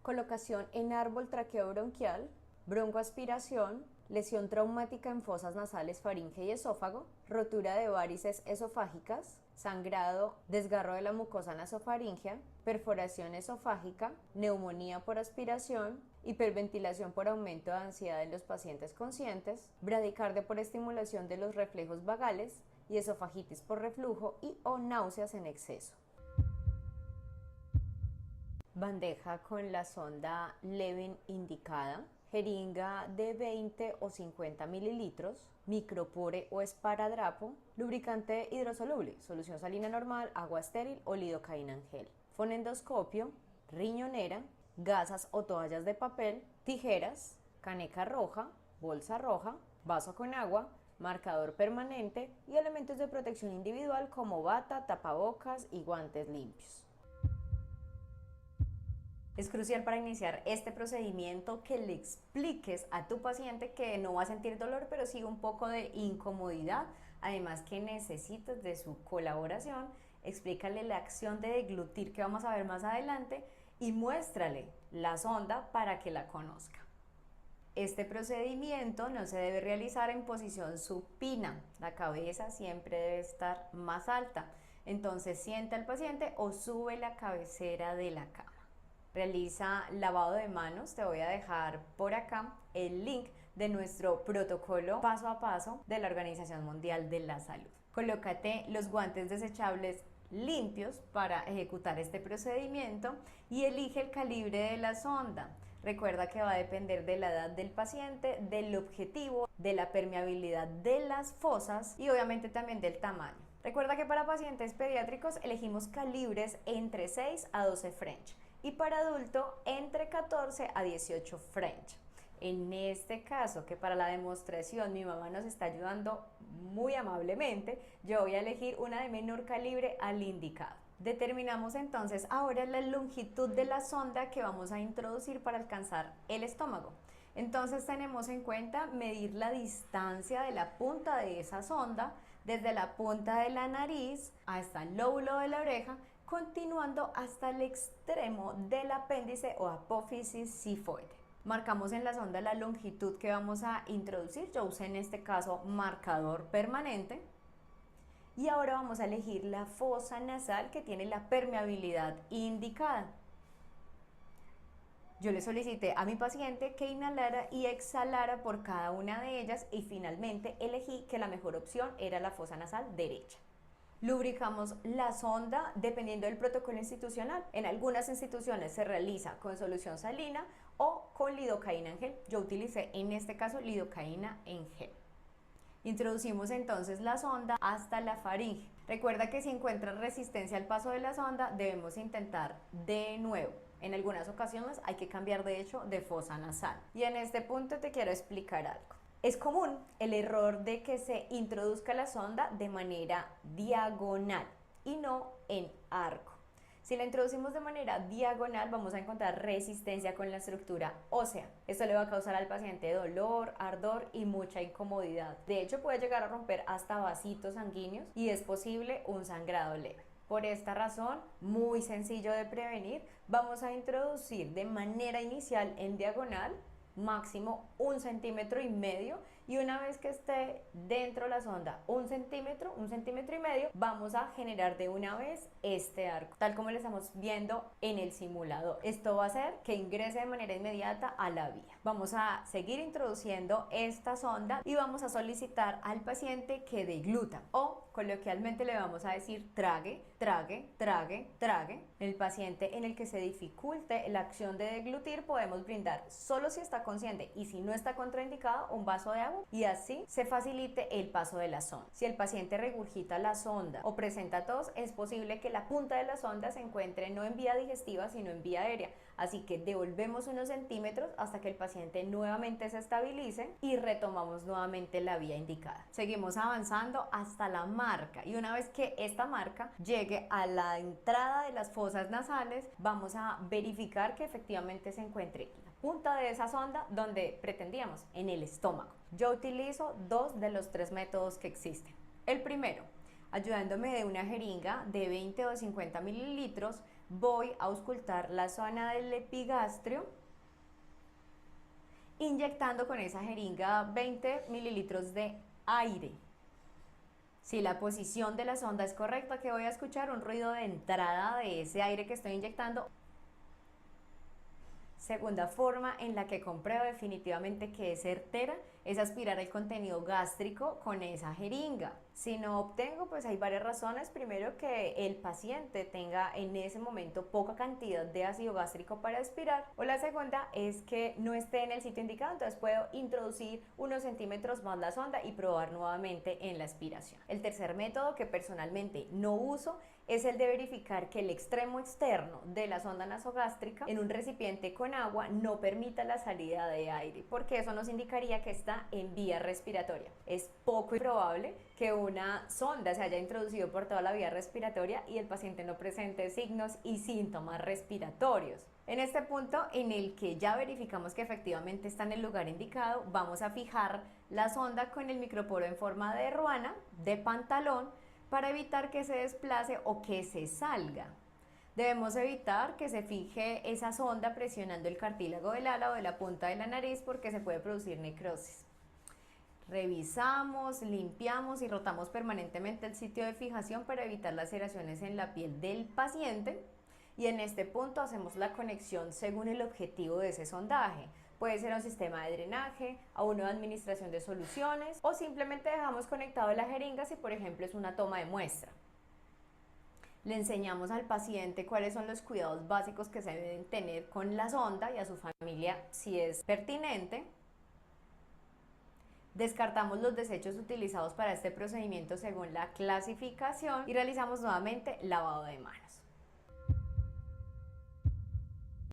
Colocación en árbol traqueobronquial, broncoaspiración, lesión traumática en fosas nasales, faringe y esófago, rotura de varices esofágicas, sangrado, desgarro de la mucosa nasofaringea, perforación esofágica, neumonía por aspiración, hiperventilación por aumento de ansiedad en los pacientes conscientes, bradicardia por estimulación de los reflejos vagales y esofagitis por reflujo y o náuseas en exceso. Bandeja con la sonda Levin indicada, jeringa de 20 o 50 mililitros, micropore o esparadrapo, lubricante hidrosoluble, solución salina normal, agua estéril o lidocaína en gel, fonendoscopio, riñonera, gasas o toallas de papel, tijeras, caneca roja, bolsa roja, vaso con agua, marcador permanente y elementos de protección individual como bata, tapabocas y guantes limpios. Es crucial para iniciar este procedimiento que le expliques a tu paciente que no va a sentir dolor, pero sí un poco de incomodidad, además que necesitas de su colaboración. Explícale la acción de deglutir que vamos a ver más adelante y muéstrale la sonda para que la conozca. Este procedimiento no se debe realizar en posición supina, la cabeza siempre debe estar más alta, entonces sienta al paciente o sube la cabecera de la cama. Realiza lavado de manos, te voy a dejar por acá el link de nuestro protocolo paso a paso de la Organización Mundial de la Salud. Colócate los guantes desechables limpios para ejecutar este procedimiento y elige el calibre de la sonda. Recuerda que va a depender de la edad del paciente, del objetivo, de la permeabilidad de las fosas y obviamente también del tamaño. Recuerda que para pacientes pediátricos elegimos calibres entre 6 a 12 French y para adulto entre 14 a 18 French. En este caso, que para la demostración mi mamá nos está ayudando muy amablemente, yo voy a elegir una de menor calibre al indicado. Determinamos entonces ahora la longitud de la sonda que vamos a introducir para alcanzar el estómago. Entonces tenemos en cuenta medir la distancia de la punta de esa sonda desde la punta de la nariz hasta el lóbulo de la oreja, continuando hasta el extremo del apéndice o apófisis sifoide. Marcamos en la sonda la longitud que vamos a introducir, yo usé en este caso marcador permanente. Y ahora vamos a elegir la fosa nasal que tiene la permeabilidad indicada. Yo le solicité a mi paciente que inhalara y exhalara por cada una de ellas y finalmente elegí que la mejor opción era la fosa nasal derecha. Lubricamos la sonda dependiendo del protocolo institucional. En algunas instituciones se realiza con solución salina o con lidocaína en gel. Yo utilicé en este caso lidocaína en gel. Introducimos entonces la sonda hasta la faringe. Recuerda que si encuentras resistencia al paso de la sonda, debemos intentar de nuevo. En algunas ocasiones hay que cambiar de hecho de fosa nasal. Y en este punto te quiero explicar algo. Es común el error de que se introduzca la sonda de manera diagonal y no en arco. Si la introducimos de manera diagonal vamos a encontrar resistencia con la estructura ósea. Esto le va a causar al paciente dolor, ardor y mucha incomodidad. De hecho puede llegar a romper hasta vasitos sanguíneos y es posible un sangrado leve. Por esta razón, muy sencillo de prevenir, vamos a introducir de manera inicial en diagonal máximo 1,5 centímetros y una vez que esté dentro de la sonda 1 centímetro, 1,5 centímetros, vamos a generar de una vez este arco, tal como lo estamos viendo en el simulador. Esto va a hacer que ingrese de manera inmediata a la vía. Vamos a seguir introduciendo esta sonda y vamos a solicitar al paciente que degluta o coloquialmente le vamos a decir trague, trague, trague, trague. El paciente en el que se dificulte la acción de deglutir podemos brindar solo si está consciente y si no está contraindicado un vaso de agua y así se facilite el paso de la sonda. Si el paciente regurgita la sonda o presenta tos, es posible que la punta de la sonda se encuentre no en vía digestiva sino en vía aérea, así que devolvemos unos centímetros hasta que el paciente nuevamente se estabilice y retomamos nuevamente la vía indicada. Seguimos avanzando hasta la marca y una vez que esta marca llegue a la entrada de las fosas nasales vamos a verificar que efectivamente se encuentre la punta de esa sonda donde pretendíamos, en el estómago. Yo utilizo 2 de los 3 métodos que existen. El primero, ayudándome de una jeringa de 20 o 50 mililitros, voy a auscultar la zona del epigastrio, inyectando con esa jeringa 20 mililitros de aire. Si la posición de la sonda es correcta, que voy a escuchar un ruido de entrada de ese aire que estoy inyectando. Segunda forma en la que compruebo definitivamente que es certera es aspirar el contenido gástrico con esa jeringa. Si no obtengo, pues hay varias razones. Primero, que el paciente tenga en ese momento poca cantidad de ácido gástrico para aspirar. O la segunda es que no esté en el sitio indicado, entonces puedo introducir unos centímetros más la sonda y probar nuevamente en la aspiración. El tercer método que personalmente no uso es el de verificar que el extremo externo de la sonda nasogástrica en un recipiente con agua no permita la salida de aire, porque eso nos indicaría que está en vía respiratoria. Es poco probable que una sonda se haya introducido por toda la vía respiratoria y el paciente no presente signos y síntomas respiratorios. En este punto en el que ya verificamos que efectivamente está en el lugar indicado, vamos a fijar la sonda con el microporo en forma de ruana, de pantalón, para evitar que se desplace o que se salga. Debemos evitar que se fije esa sonda presionando el cartílago del ala o de la punta de la nariz porque se puede producir necrosis. Revisamos, limpiamos y rotamos permanentemente el sitio de fijación para evitar laceraciones en la piel del paciente. Y en este punto hacemos la conexión según el objetivo de ese sondaje. Puede ser un sistema de drenaje, a uno de administración de soluciones o simplemente dejamos conectado la jeringa si por ejemplo es una toma de muestra. Le enseñamos al paciente cuáles son los cuidados básicos que se deben tener con la sonda y a su familia si es pertinente. Descartamos los desechos utilizados para este procedimiento según la clasificación y realizamos nuevamente lavado de manos.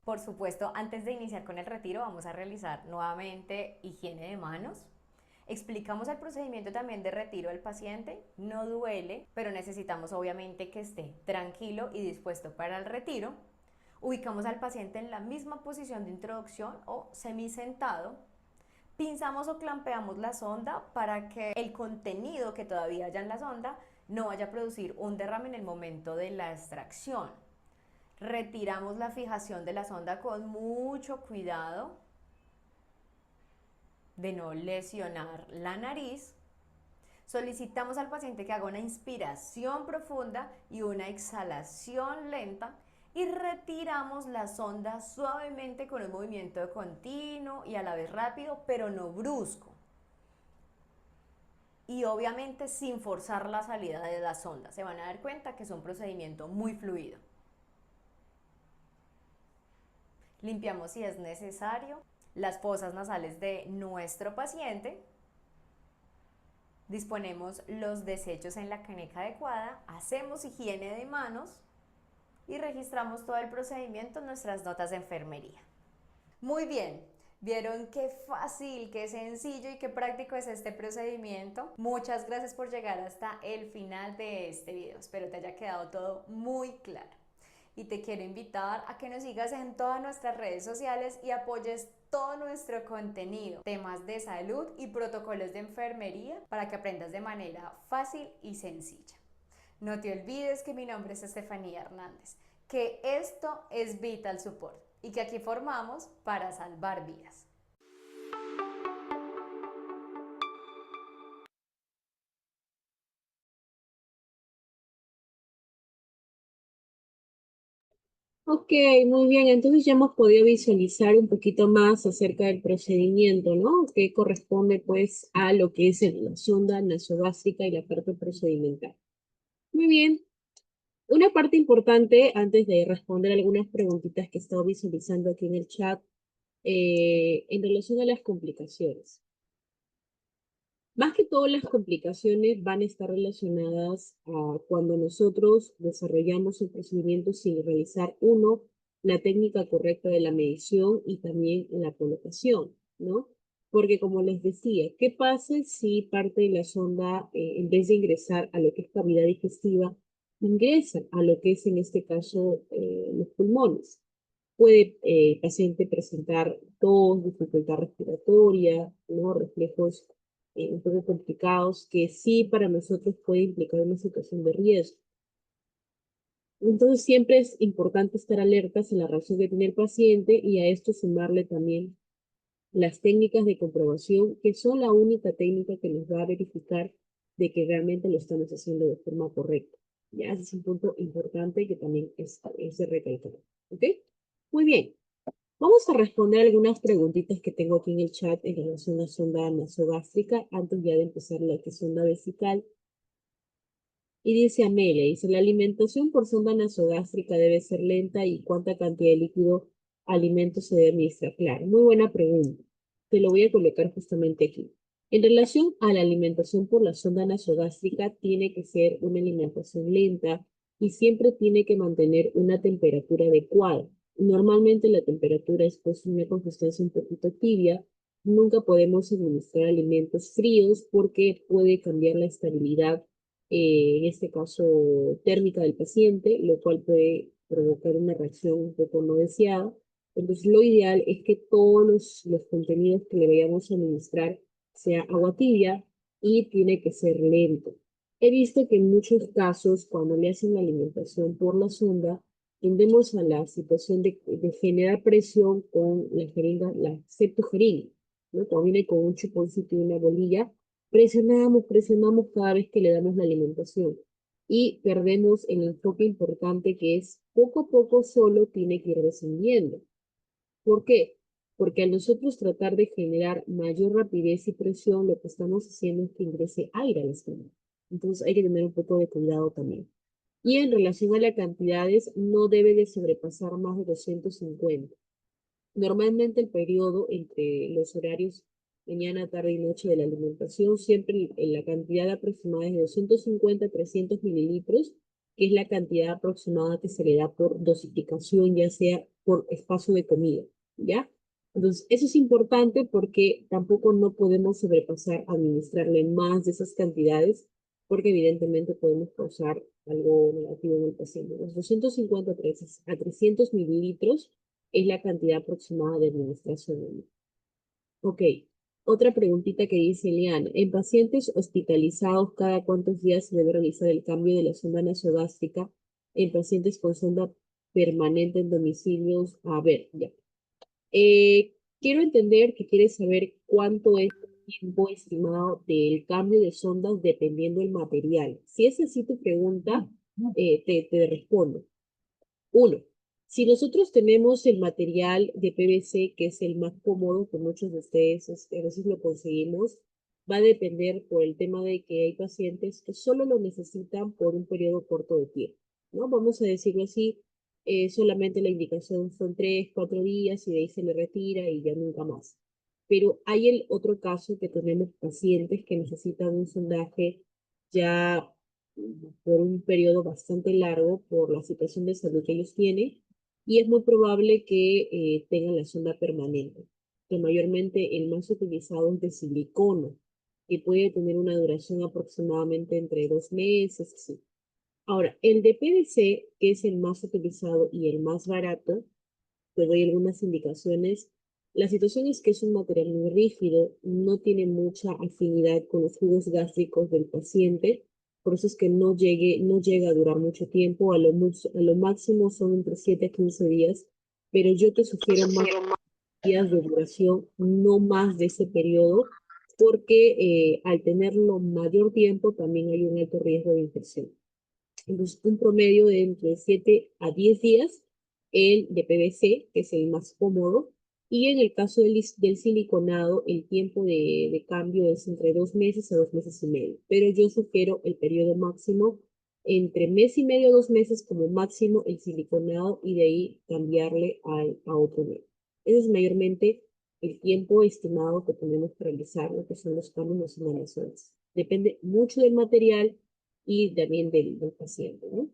Por supuesto, antes de iniciar con el retiro vamos a realizar nuevamente higiene de manos. Explicamos el procedimiento también de retiro del paciente, no duele, pero necesitamos obviamente que esté tranquilo y dispuesto para el retiro. Ubicamos al paciente en la misma posición de introducción o semisentado. Pinzamos o clampeamos la sonda para que el contenido que todavía haya en la sonda no vaya a producir un derrame en el momento de la extracción. Retiramos la fijación de la sonda con mucho cuidado de no lesionar la nariz. Solicitamos al paciente que haga una inspiración profunda y una exhalación lenta y retiramos la sonda suavemente con un movimiento continuo y a la vez rápido, pero no brusco. Y obviamente sin forzar la salida de la sonda. Se van a dar cuenta que es un procedimiento muy fluido. Limpiamos si es necesario las fosas nasales de nuestro paciente. Disponemos los desechos en la caneca adecuada, hacemos higiene de manos y registramos todo el procedimiento en nuestras notas de enfermería. Muy bien, ¿vieron qué fácil, qué sencillo y qué práctico es este procedimiento? Muchas gracias por llegar hasta el final de este video. Espero te haya quedado todo muy claro. Y te quiero invitar a que nos sigas en todas nuestras redes sociales y apoyes todo nuestro contenido, temas de salud y protocolos de enfermería para que aprendas de manera fácil y sencilla. No te olvides que mi nombre es Estefanía Hernández, que esto es Vital Support y que aquí formamos para salvar vidas. Ok, muy bien. Entonces ya hemos podido visualizar un poquito más acerca del procedimiento, ¿no? Que corresponde pues a lo que es la sonda nasogástrica y la parte procedimental. Muy bien. Una parte importante antes de responder algunas preguntitas que he estado visualizando aquí en el chat en relación a las complicaciones. Más que todas las complicaciones van a estar relacionadas a cuando nosotros desarrollamos el procedimiento sin realizar, uno, la técnica correcta de la medición y también la colocación, ¿no? Porque como les decía, ¿qué pasa si parte de la sonda, en vez de ingresar a lo que es cavidad digestiva, ingresa a lo que es en este caso los pulmones? Puede el paciente presentar tos, dificultad respiratoria, ¿no? Reflejos un poco complicados que sí para nosotros puede implicar una situación de riesgo. Entonces siempre es importante estar alertas en la reacción que tiene el paciente y a esto sumarle también las técnicas de comprobación, que son la única técnica que nos va a verificar de que realmente lo estamos haciendo de forma correcta. Ya, ese es un punto importante que también es de recalcar. ¿Ok? Muy bien. Vamos a responder algunas preguntitas que tengo aquí en el chat en relación a la sonda nasogástrica antes ya de empezar la que es sonda vesical. Y dice Amelia, dice, la alimentación por sonda nasogástrica debe ser lenta y cuánta cantidad de líquido alimento se debe administrar. Claro, muy buena pregunta. Te lo voy a colocar justamente aquí. En relación a la alimentación por la sonda nasogástrica, tiene que ser una alimentación lenta y siempre tiene que mantener una temperatura adecuada. Normalmente la temperatura es pues una consistencia un poquito tibia. Nunca podemos suministrar alimentos fríos porque puede cambiar la estabilidad, en este caso térmica del paciente, lo cual puede provocar una reacción un poco no deseada. Entonces, lo ideal es que todos los contenidos que le vayamos a administrar sea agua tibia y tiene que ser lento. He visto que en muchos casos, cuando le hacen la alimentación por la sonda, tendemos a la situación de generar presión con la jeringa, la septogeringa, ¿no? Cuando viene con un chuponcito y una bolilla, presionamos cada vez que le damos la alimentación y perdemos el enfoque importante que es poco a poco solo tiene que ir descendiendo. ¿Por qué? Porque al nosotros tratar de generar mayor rapidez y presión, lo que estamos haciendo es que ingrese aire al estómago. Entonces hay que tener un poco de cuidado también. Y en relación a las cantidades, no debe de sobrepasar más de 250. Normalmente el periodo entre los horarios mañana, tarde y noche de la alimentación, siempre en la cantidad aproximada es de 250 a 300 mililitros, que es la cantidad aproximada que se le da por dosificación, ya sea por espacio de comida, ¿ya? Entonces, eso es importante porque tampoco no podemos sobrepasar, administrarle más de esas cantidades, porque evidentemente podemos causar algo negativo en el paciente. Los 250 a 300 mililitros es la cantidad aproximada de administración. Ok, otra preguntita que dice Eliana. En pacientes hospitalizados, ¿cada cuántos días se debe realizar el cambio de la sonda nasogástrica en pacientes con sonda permanente en domicilios? A ver, ya. Quiero entender que quieres saber cuánto es el tiempo estimado del cambio de sondas dependiendo del material. Si es así tu pregunta, te respondo. Uno, si nosotros tenemos el material de PVC, que es el más cómodo, que muchos de ustedes a veces lo conseguimos, va a depender por el tema de que hay pacientes que solo lo necesitan por un periodo corto de tiempo, ¿no? Vamos a decirlo así, solamente la indicación son 3, 4 días y de ahí se le retira y ya nunca más. Pero hay el otro caso que tenemos pacientes que necesitan un sondaje ya por un periodo bastante largo por la situación de salud que ellos tienen y es muy probable que tengan la sonda permanente, que mayormente el más utilizado es de silicona, que puede tener una duración aproximadamente entre 2 meses, así. Ahora, el de PVC, que es el más utilizado y el más barato, te doy algunas indicaciones. La situación es que es un material muy rígido, no tiene mucha afinidad con los jugos gástricos del paciente, por eso es que no llega a durar mucho tiempo, a lo máximo son entre 7 a 15 días, pero yo te sugiero más días de duración, no más de ese periodo, porque al tenerlo mayor tiempo también hay un alto riesgo de infección. Entonces, un promedio de entre 7 a 10 días, el de PVC, que es el más cómodo, y en el caso del siliconado, el tiempo de cambio es entre 2 meses a 2 meses y medio. Pero yo sugiero el periodo máximo entre mes y medio, 2 meses como máximo el siliconado y de ahí cambiarle a otro medio. Ese es mayormente el tiempo estimado que tenemos para realizar lo que son los cambios nacionales. Depende mucho del material y también del paciente, ¿no?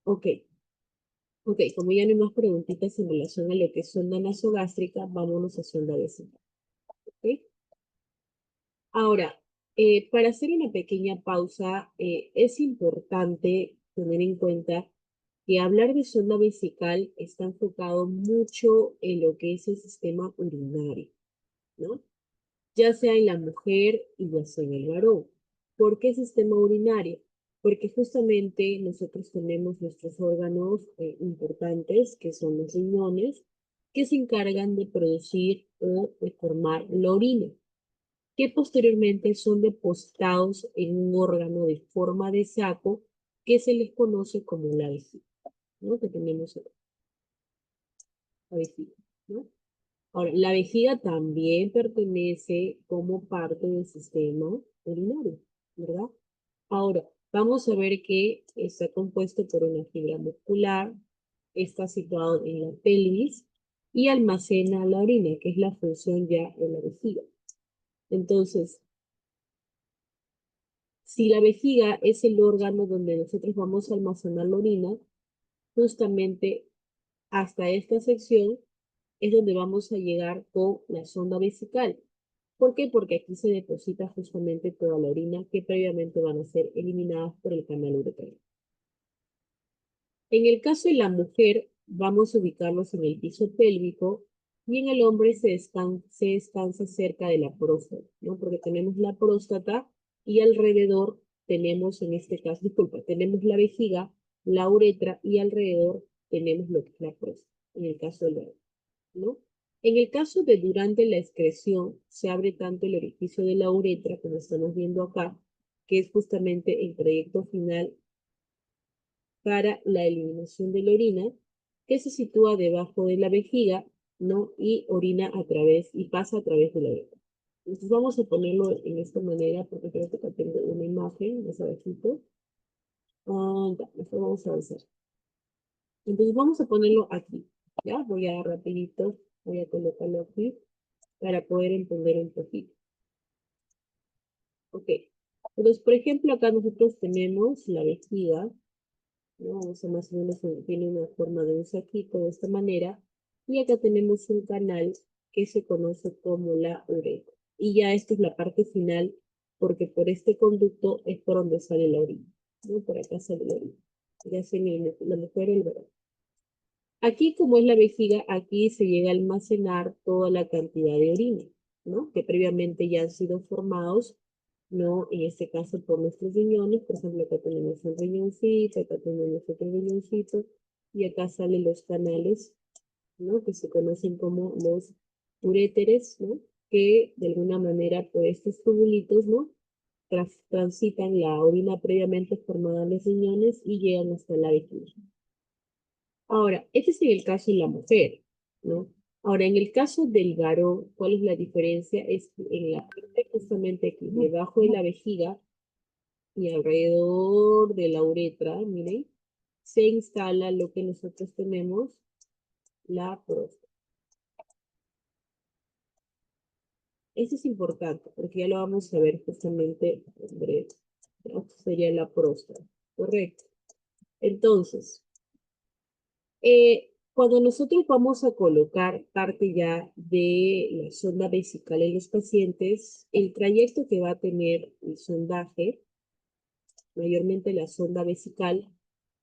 Ok, ok, como ya no hay más preguntitas en relación a lo que es sonda nasogástrica, vámonos a sonda vesical, ¿ok? Ahora, para hacer una pequeña pausa, es importante tener en cuenta que hablar de sonda vesical está enfocado mucho en lo que es el sistema urinario, ¿no? Ya sea en la mujer y ya sea en el varón. ¿Por qué sistema urinario? Porque justamente nosotros tenemos nuestros órganos importantes, que son los riñones, que se encargan de producir o de formar la orina, que posteriormente son depositados en un órgano de forma de saco que se les conoce como la vejiga, ¿no? Que tenemos la vejiga, ¿no? Ahora, la vejiga también pertenece como parte del sistema urinario, ¿verdad? Ahora, vamos a ver que está compuesto por una fibra muscular, está situado en la pelvis y almacena la orina, que es la función ya de la vejiga. Entonces, Si la vejiga es el órgano donde nosotros vamos a almacenar la orina, justamente hasta esta sección es donde vamos a llegar con la sonda vesical. ¿Por qué? Porque aquí se deposita justamente toda la orina que previamente van a ser eliminadas por el canal uretral. En el caso de la mujer, vamos a ubicarlos en el piso pélvico y en el hombre se descansa cerca de la próstata, ¿no? Porque tenemos la próstata y alrededor tenemos, en este caso, disculpa, tenemos la vejiga, la uretra y alrededor tenemos lo que es la próstata, en el caso del varón, ¿no? En el caso de durante la excreción, se abre tanto el orificio de la uretra, como estamos viendo acá, que es justamente el trayecto final para la eliminación de la orina, que se sitúa debajo de la vejiga, ¿no? Y orina a través, y pasa a través de la uretra. Entonces vamos a ponerlo en esta manera, porque creo que acá tengo una imagen más abajito. Ya, esto vamos a avanzar. Entonces vamos a ponerlo aquí, ¿ya? Voy a rapidito, voy a colocarlo aquí para poder entender un poquito. Ok. Entonces, por ejemplo, acá nosotros tenemos la vejiga, ¿no? O sea, más o menos tiene una forma de un saquito de esta manera. Y acá tenemos un canal que se conoce como la uretra. Y ya esta es la parte final, porque por este conducto es por donde sale la orina, ¿no? Por acá sale la orina. Ya sea la mujer o el varón. Aquí, como es la vejiga, aquí se llega a almacenar toda la cantidad de orina, ¿no? Que previamente ya han sido formados, ¿no? En este caso por nuestros riñones. Por ejemplo, acá tenemos un riñoncito, acá tenemos otro riñoncito, y acá salen los canales, ¿no? Que se conocen como los uréteres, ¿no? Que de alguna manera, por estos tubulitos, ¿no? Transitan la orina previamente formada en los riñones y llegan hasta la vejiga. Ahora, este es en el caso de la mujer, ¿no? Ahora, en el caso del varón, ¿cuál es la diferencia? Es que en la parte justamente aquí, debajo de la vejiga y alrededor de la uretra, miren, se instala lo que nosotros tenemos, la próstata. Eso es importante, porque ya lo vamos a ver justamente en breve. Esto sería la próstata, ¿correcto? Entonces, cuando nosotros vamos a colocar parte ya de la sonda vesical en los pacientes, el trayecto que va a tener el sondaje, mayormente la sonda vesical,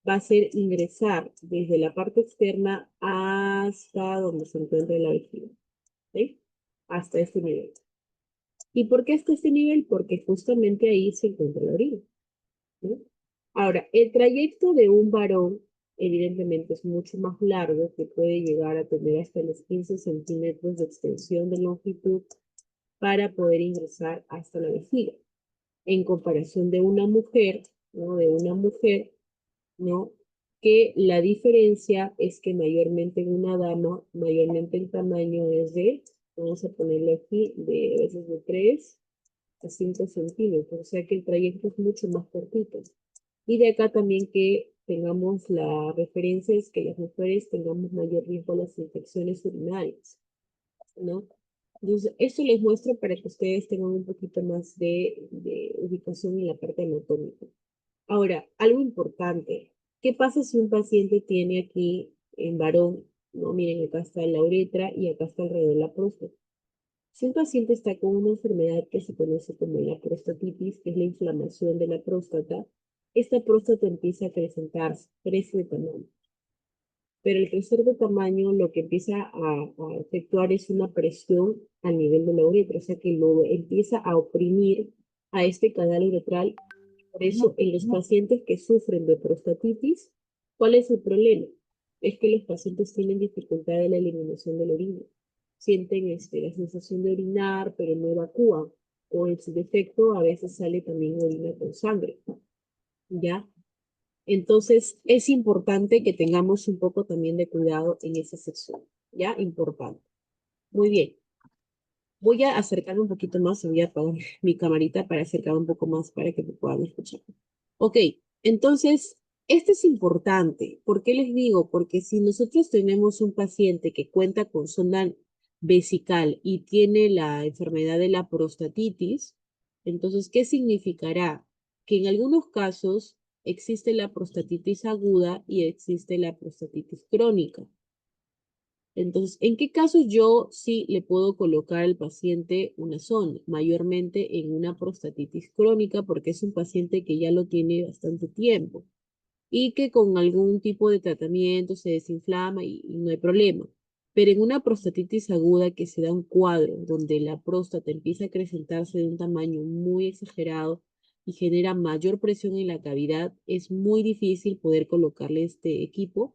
va a ser ingresar desde la parte externa hasta donde se encuentra la vejiga, ¿sí? Hasta este nivel. ¿Y por qué hasta este nivel? Porque justamente ahí se encuentra la orina, ¿no? Ahora, el trayecto de un varón evidentemente es mucho más largo, que puede llegar a tener hasta los 15 centímetros de extensión de longitud para poder ingresar hasta la vejiga. En comparación de una mujer, ¿no? De una mujer, ¿no? Que la diferencia es que mayormente en una dama, mayormente el tamaño es de, vamos a ponerlo aquí, de a veces de 3 a 5 centímetros, o sea que el trayecto es mucho más cortito. Y de acá también que tengamos la referencia es que las mujeres tengamos mayor riesgo a las infecciones urinarias, ¿no? Entonces, esto les muestro para que ustedes tengan un poquito más de ubicación en la parte anatómica. Ahora, algo importante, ¿qué pasa si un paciente tiene aquí en varón, no? Miren, acá está la uretra y acá está alrededor de la próstata. Si un paciente está con una enfermedad que se conoce como la prostatitis, que es la inflamación de la próstata, esta próstata empieza a acrecentarse, crece de tamaño. Pero el crecer de tamaño lo que empieza a efectuar es una presión a nivel de la uretra, o sea que lo empieza a oprimir a este canal uretral. Por eso, en los pacientes que sufren de prostatitis, ¿cuál es el problema? Es que los pacientes tienen dificultad en la eliminación de la orina. Sienten la sensación de orinar, pero no evacúan. O en su defecto, a veces sale también orina con sangre. ¿Ya? Entonces, es importante que tengamos un poco también de cuidado en esa sección. ¿Ya? Importante. Muy bien. Voy a acercarme un poquito más, voy a apagar mi camarita para acercar un poco más para que me puedan escuchar. Ok, entonces, esto es importante. ¿Por qué les digo? Porque si nosotros tenemos un paciente que cuenta con sonda vesical y tiene la enfermedad de la prostatitis, entonces, ¿qué significará? que en algunos casos existe la prostatitis aguda y existe la prostatitis crónica. Entonces, ¿en qué casos yo sí le puedo colocar al paciente una sonda? Mayormente en una prostatitis crónica, porque es un paciente que ya lo tiene bastante tiempo y que con algún tipo de tratamiento se desinflama y no hay problema. Pero en una prostatitis aguda que se da un cuadro donde la próstata empieza a acrecentarse de un tamaño muy exagerado y genera mayor presión en la cavidad, es muy difícil poder colocarle este equipo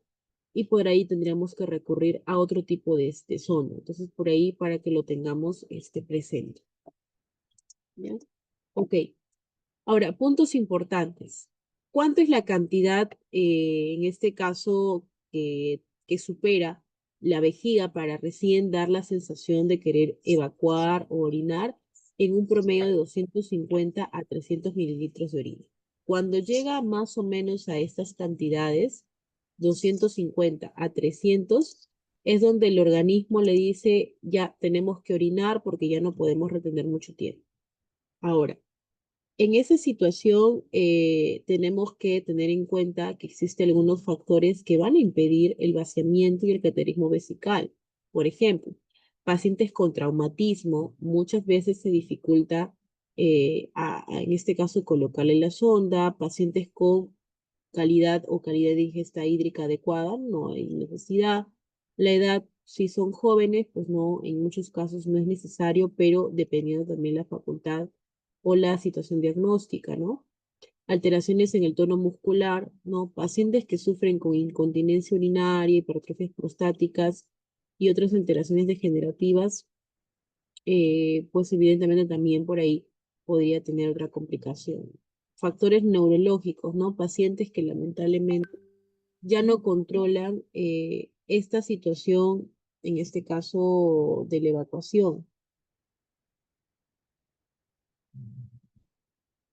y por ahí tendríamos que recurrir a otro tipo de sonda. Entonces, por ahí para que lo tengamos presente. ¿Ya? Ok. Ahora, puntos importantes. ¿Cuánto es la cantidad, en este caso, que supera la vejiga para recién dar la sensación de querer evacuar o orinar en un promedio de 250 a 300 mililitros de orina? Cuando llega más o menos a estas cantidades, 250 a 300, es donde el organismo le dice, ya tenemos que orinar porque ya no podemos retener mucho tiempo. Ahora, en esa situación tenemos que tener en cuenta que existen algunos factores que van a impedir el vaciamiento y el cateterismo vesical. Por ejemplo, pacientes con traumatismo, muchas veces se dificulta, en este caso, colocarle la sonda. Pacientes con calidad de ingesta hídrica adecuada, no hay necesidad. La edad, si son jóvenes, pues no, en muchos casos no es necesario, pero dependiendo también la facultad o la situación diagnóstica, ¿no? Alteraciones en el tono muscular, ¿no? Pacientes que sufren con incontinencia urinaria, hipertrofias prostáticas y otras alteraciones degenerativas, pues evidentemente también por ahí podría tener otra complicación. Factores neurológicos, ¿no? Pacientes que lamentablemente ya no controlan esta situación, en este caso de la evacuación,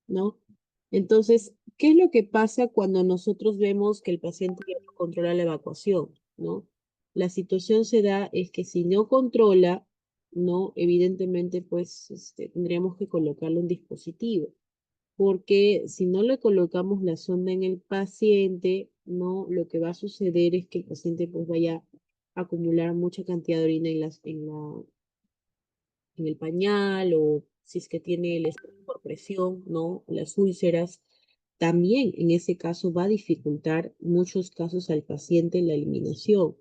¿no? Entonces, ¿qué es lo que pasa cuando nosotros vemos que el paciente ya no controla la evacuación, ¿no? La situación se da es que si no controla, ¿no? Evidentemente, pues, tendríamos que colocarle un dispositivo, porque si no le colocamos la sonda en el paciente, ¿no? Lo que va a suceder es que el paciente, pues, vaya a acumular mucha cantidad de orina en el pañal, o si es que tiene el estrés por presión, ¿no? Las úlceras, también en ese caso va a dificultar muchos casos al paciente en la eliminación.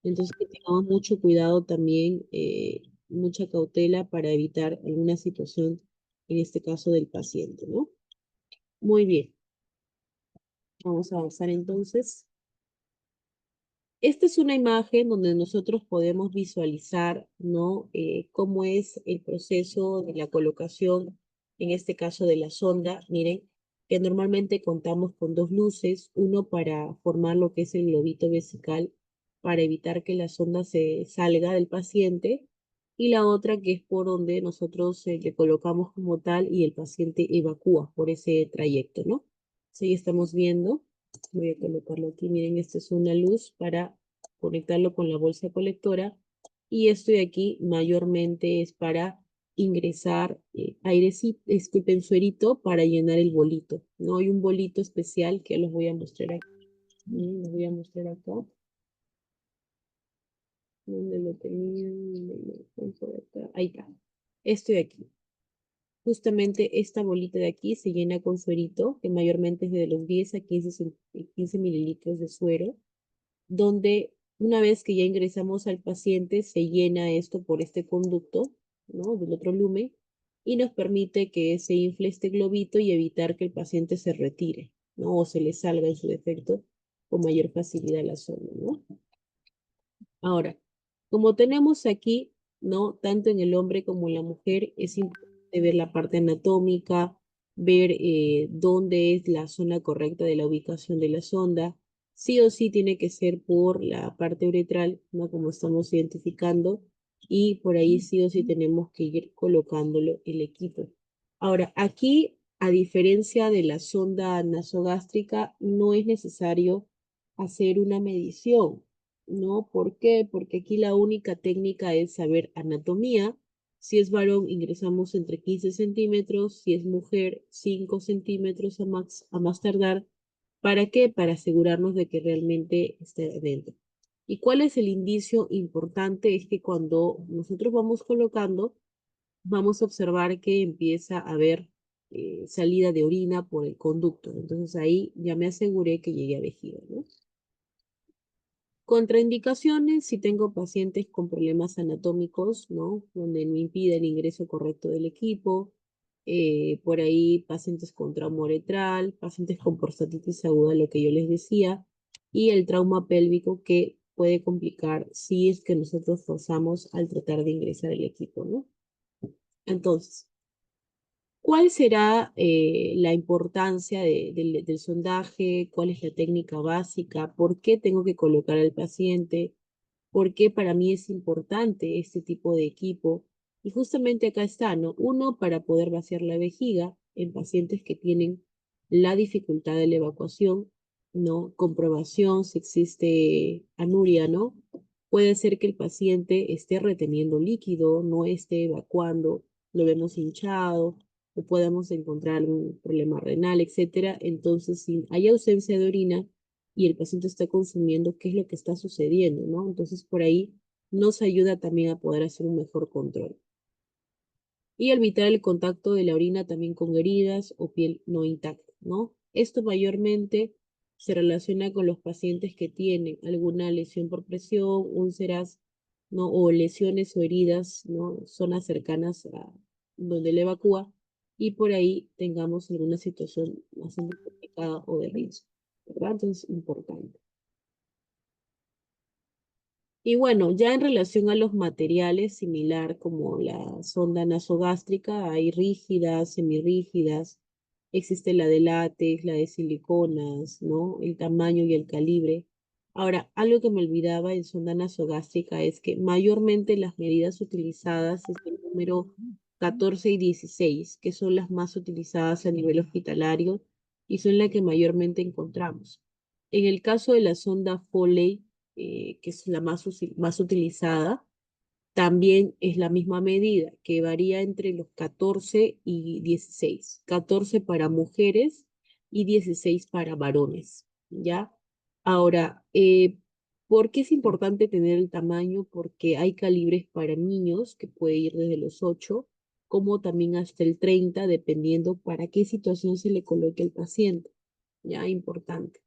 Entonces, que tengamos mucho cuidado también, mucha cautela para evitar alguna situación, en este caso del paciente, ¿no? Muy bien, vamos a avanzar entonces. Esta es una imagen donde nosotros podemos visualizar, ¿no? Cómo es el proceso de la colocación, en este caso de la sonda. Miren, que normalmente contamos con dos luces, uno para formar lo que es el globito vesical, para evitar que la sonda se salga del paciente, y la otra que es por donde nosotros le colocamos como tal y el paciente evacúa por ese trayecto, ¿no? Sí, estamos viendo. Voy a colocarlo aquí. Miren, esta es una luz para conectarlo con la bolsa colectora. Y esto de aquí mayormente es para ingresar airecito, disculpen, suerito para llenar el bolito. No hay un bolito especial que los voy a mostrar aquí. Los voy a mostrar acá. ¿Dónde lo tenía? Por acá. Ahí está. Esto de aquí. Justamente esta bolita de aquí se llena con suerito, que mayormente es de los 10 a 15 mililitros de suero, donde una vez que ya ingresamos al paciente, se llena esto por este conducto, ¿no? Del otro lumen, y nos permite que se infle este globito y evitar que el paciente se retire, ¿no? O se le salga en su defecto con mayor facilidad la zona, ¿no? Ahora, como tenemos aquí, ¿no? Tanto en el hombre como en la mujer, es importante ver la parte anatómica, ver dónde es la zona correcta de la ubicación de la sonda. Sí o sí tiene que ser por la parte uretral, ¿no? Como estamos identificando, y por ahí sí o sí tenemos que ir colocándolo el equipo. Ahora, aquí, a diferencia de la sonda nasogástrica, no es necesario hacer una medición, ¿no? ¿Por qué? Porque aquí la única técnica es saber anatomía, Si es varón, ingresamos entre 15 centímetros. Si es mujer, 5 centímetros a más tardar. ¿Para qué? Para asegurarnos de que realmente esté adentro. ¿Y cuál es el indicio importante? Es que cuando nosotros vamos colocando, vamos a observar que empieza a haber salida de orina por el conducto. Entonces ahí ya me aseguré que llegué a vejiga, ¿no? Contraindicaciones, si tengo pacientes con problemas anatómicos, ¿no? Donde me impide el ingreso correcto del equipo, por ahí pacientes con trauma uretral, pacientes con prostatitis aguda, lo que yo les decía, y el trauma pélvico que puede complicar si es que nosotros forzamos al tratar de ingresar el equipo, ¿no? Entonces, ¿cuál será la importancia del sondaje? ¿Cuál es la técnica básica? ¿Por qué tengo que colocar al paciente? ¿Por qué para mí es importante este tipo de equipo? Y justamente acá está, ¿no? Uno, para poder vaciar la vejiga en pacientes que tienen la dificultad de la evacuación, ¿no? Comprobación si existe anuria, ¿no? Puede ser que el paciente esté reteniendo líquido, no esté evacuando, lo vemos hinchado, o podemos encontrar algún problema renal, etcétera. Entonces, si hay ausencia de orina y el paciente está consumiendo, ¿qué es lo que está sucediendo, no? Entonces, por ahí nos ayuda también a poder hacer un mejor control. Y evitar el contacto de la orina también con heridas o piel no intacta, ¿no? Esto mayormente se relaciona con los pacientes que tienen alguna lesión por presión, úlceras, ¿no? O lesiones o heridas, ¿no? Zonas cercanas a donde le evacúa y por ahí tengamos alguna situación bastante complicada o de riesgo, ¿verdad? Entonces, importante. Y bueno, ya en relación a los materiales, similar como la sonda nasogástrica, hay rígidas, semirrígidas, existe la de látex, la de siliconas, ¿no? El tamaño y el calibre. Ahora, algo que me olvidaba en sonda nasogástrica es que mayormente las medidas utilizadas es el número 14 y 16, que son las más utilizadas a nivel hospitalario y son las que mayormente encontramos. En el caso de la sonda Foley, que es la más utilizada, también es la misma medida, que varía entre los 14 y 16. 14 para mujeres y 16 para varones, ¿ya? Ahora, ¿por qué es importante tener el tamaño? Porque hay calibres para niños, que puede ir desde los 8, como también hasta el 30, dependiendo para qué situación se le coloque al paciente, ¿ya? Importante.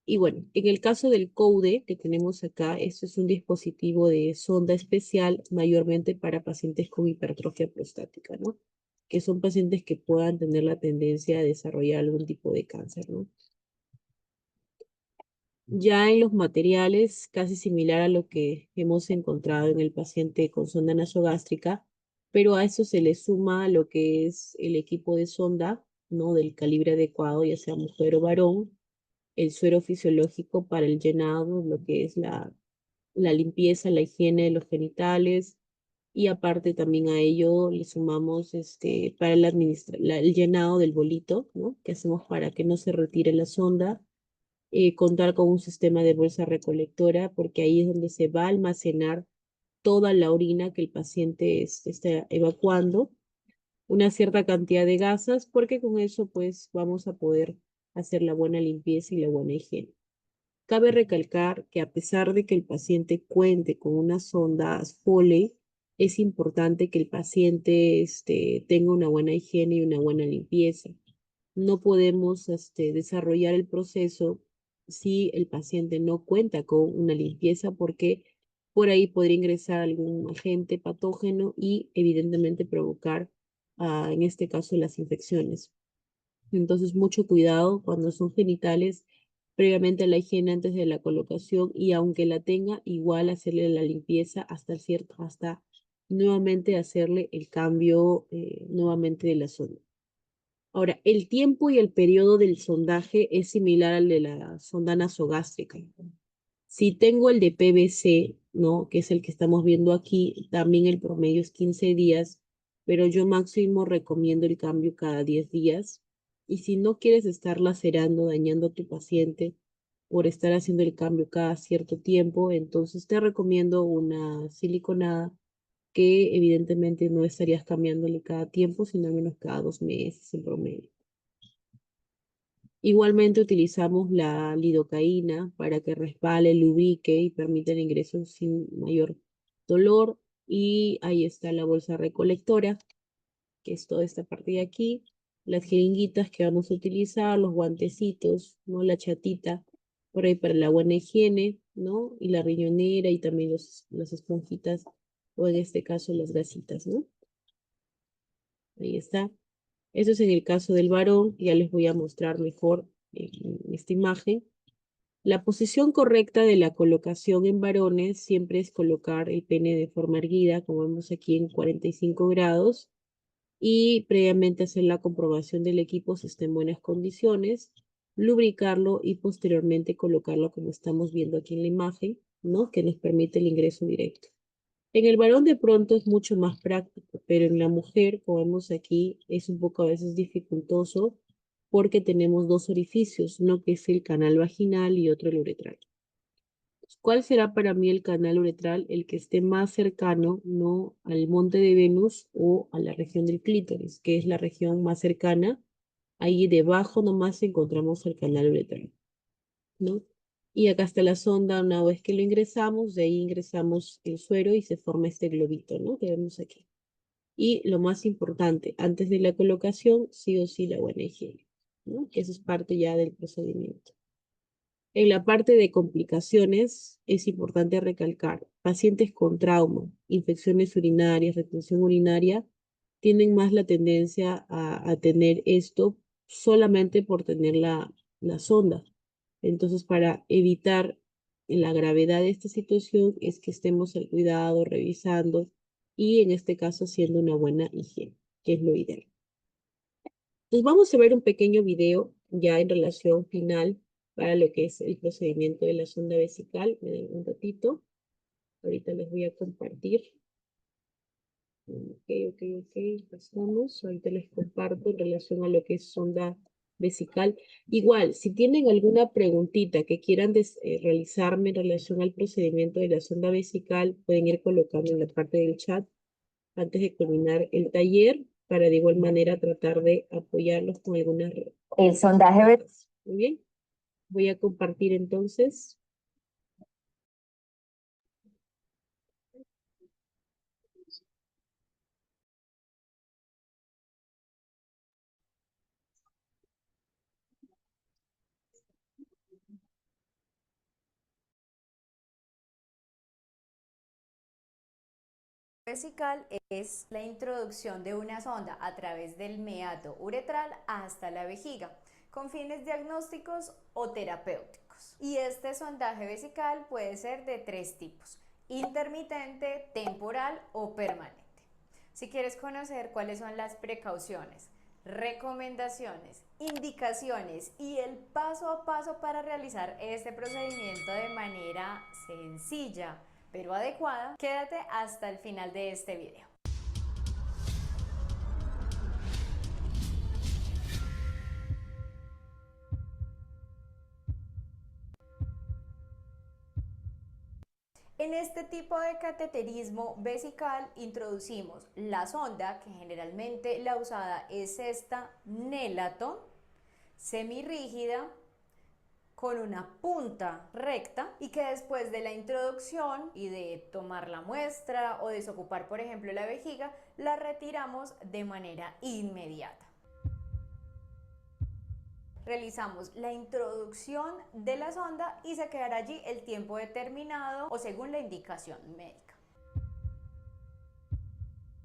Y bueno, en el caso del COUDE que tenemos acá, esto es un dispositivo de sonda especial mayormente para pacientes con hipertrofia prostática, ¿no? Que son pacientes que puedan tener la tendencia a desarrollar algún tipo de cáncer, ¿no? Ya en los materiales, casi similar a lo que hemos encontrado en el paciente con sonda nasogástrica, pero a eso se le suma lo que es el equipo de sonda, ¿no? Del calibre adecuado, ya sea mujer o varón, el suero fisiológico para el llenado, lo que es la limpieza, la higiene de los genitales, y aparte también a ello le sumamos para el llenado del bolito, ¿no? Que hacemos para que no se retire la sonda, contar con un sistema de bolsa recolectora, porque ahí es donde se va a almacenar toda la orina que el paciente está evacuando, una cierta cantidad de gasas, porque con eso pues vamos a poder hacer la buena limpieza y la buena higiene. Cabe recalcar que a pesar de que el paciente cuente con unas sondas Foley, es importante que el paciente tenga una buena higiene y una buena limpieza. No podemos desarrollar el proceso si el paciente no cuenta con una limpieza, porque por ahí podría ingresar algún agente patógeno y evidentemente provocar, en este caso, las infecciones. Entonces, mucho cuidado cuando son genitales, previamente la higiene antes de la colocación, y aunque la tenga, igual hacerle la limpieza hasta nuevamente hacerle el cambio nuevamente de la sonda. Ahora, el tiempo y el periodo del sondaje es similar al de la sonda nasogástrica. Si tengo el de PVC, ¿no? Que es el que estamos viendo aquí, también el promedio es 15 días, pero yo máximo recomiendo el cambio cada 10 días. Y si no quieres estar lacerando, dañando a tu paciente por estar haciendo el cambio cada cierto tiempo, entonces te recomiendo una siliconada que evidentemente no estarías cambiándole cada tiempo, sino al menos cada 2 meses en promedio. Igualmente utilizamos la lidocaína para que resbale, lubrique y permita el ingreso sin mayor dolor. Y ahí está la bolsa recolectora, que es toda esta parte de aquí, las jeringuitas que vamos a utilizar, los guantecitos, ¿no? La chatita, por ahí para la buena higiene, ¿no? Y la riñonera y también las esponjitas, o en este caso las gasitas, ¿no? Ahí está. Eso es en el caso del varón, ya les voy a mostrar mejor en esta imagen. La posición correcta de la colocación en varones siempre es colocar el pene de forma erguida, como vemos aquí en 45 grados, y previamente hacer la comprobación del equipo si está en buenas condiciones, lubricarlo y posteriormente colocarlo como estamos viendo aquí en la imagen, ¿no? Que nos permite el ingreso directo. En el varón de pronto es mucho más práctico, pero en la mujer, como vemos aquí, es un poco a veces dificultoso porque tenemos dos orificios, uno que es el canal vaginal y otro el uretral. ¿Cuál será para mí el canal uretral? El que esté más cercano, ¿no? Al monte de Venus o a la región del clítoris, que es la región más cercana. Ahí debajo nomás encontramos el canal uretral, ¿no? Y acá está la sonda, una vez que lo ingresamos, de ahí ingresamos el suero y se forma este globito, ¿no? Que vemos aquí. Y lo más importante, antes de la colocación, sí o sí la buena higiene, ¿no? Que eso es parte ya del procedimiento. En la parte de complicaciones, es importante recalcar, pacientes con trauma, infecciones urinarias, retención urinaria, tienen más la tendencia a tener esto solamente por tener la sonda. Entonces, para evitar la gravedad de esta situación, es que estemos al cuidado, revisando y en este caso haciendo una buena higiene, que es lo ideal. Entonces vamos a ver un pequeño video ya en relación final para lo que es el procedimiento de la sonda vesical. Me den un ratito. Ahorita les voy a compartir. Ok. Pasamos. Ahorita les comparto en relación a lo que es sonda vesical. Igual, si tienen alguna preguntita que quieran realizarme en relación al procedimiento de la sonda vesical, pueden ir colocando en la parte del chat antes de culminar el taller, para de igual manera tratar de apoyarlos con algunas. El sondaje. Muy bien. Voy a compartir entonces. Vesical es la introducción de una sonda a través del meato uretral hasta la vejiga, con fines diagnósticos o terapéuticos. Y este sondaje vesical puede ser de tres tipos: intermitente, temporal o permanente. Si quieres conocer cuáles son las precauciones, recomendaciones, indicaciones y el paso a paso para realizar este procedimiento de manera sencilla pero adecuada, quédate hasta el final de este video. En este tipo de cateterismo vesical introducimos la sonda, que generalmente la usada es esta Nelaton, semirrígida, con una punta recta, y que después de la introducción y de tomar la muestra o desocupar, por ejemplo, la vejiga, la retiramos de manera inmediata. Realizamos la introducción de la sonda y se quedará allí el tiempo determinado o según la indicación médica.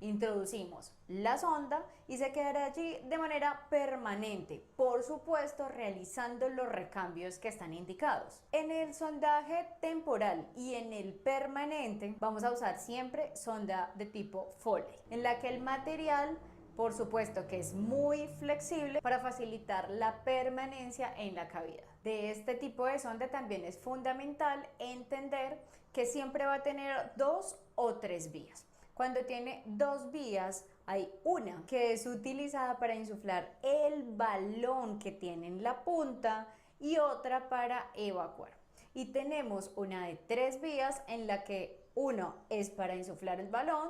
Introducimos la sonda y se quedará allí de manera permanente, por supuesto realizando los recambios que están indicados. En el sondaje temporal y en el permanente vamos a usar siempre sonda de tipo Foley, en la que el material, por supuesto, que es muy flexible para facilitar la permanencia en la cavidad. De este tipo de sonda también es fundamental entender que siempre va a tener 2 o 3 vías. Cuando tiene 2 vías, hay una que es utilizada para insuflar el balón que tiene en la punta y otra para evacuar. Y tenemos una de 3 vías en la que uno es para insuflar el balón,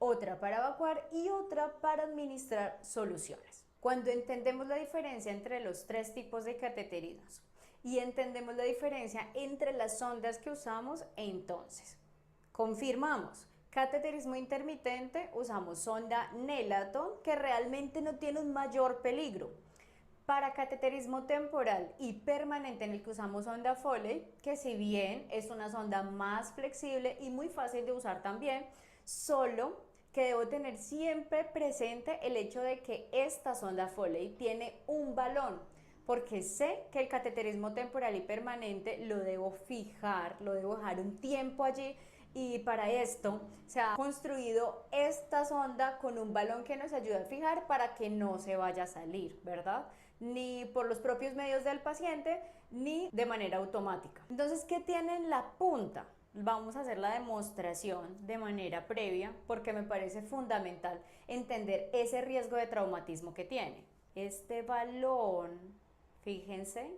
otra para evacuar y otra para administrar soluciones. Cuando entendemos la diferencia entre los tres tipos de cateterismos y entendemos la diferencia entre las sondas que usamos, entonces confirmamos. Cateterismo intermitente, usamos sonda Nelaton, que realmente no tiene un mayor peligro. Para cateterismo temporal y permanente, en el que usamos sonda Foley, que si bien es una sonda más flexible y muy fácil de usar también, solo que debo tener siempre presente el hecho de que esta sonda Foley tiene un balón, porque sé que el cateterismo temporal y permanente lo debo fijar, lo debo dejar un tiempo allí, y para esto se ha construido esta sonda con un balón que nos ayuda a fijar para que no se vaya a salir, ¿verdad? Ni por los propios medios del paciente, ni de manera automática. Entonces, ¿qué tiene en la punta? Vamos a hacer la demostración de manera previa porque me parece fundamental entender ese riesgo de traumatismo que tiene. Este balón, fíjense,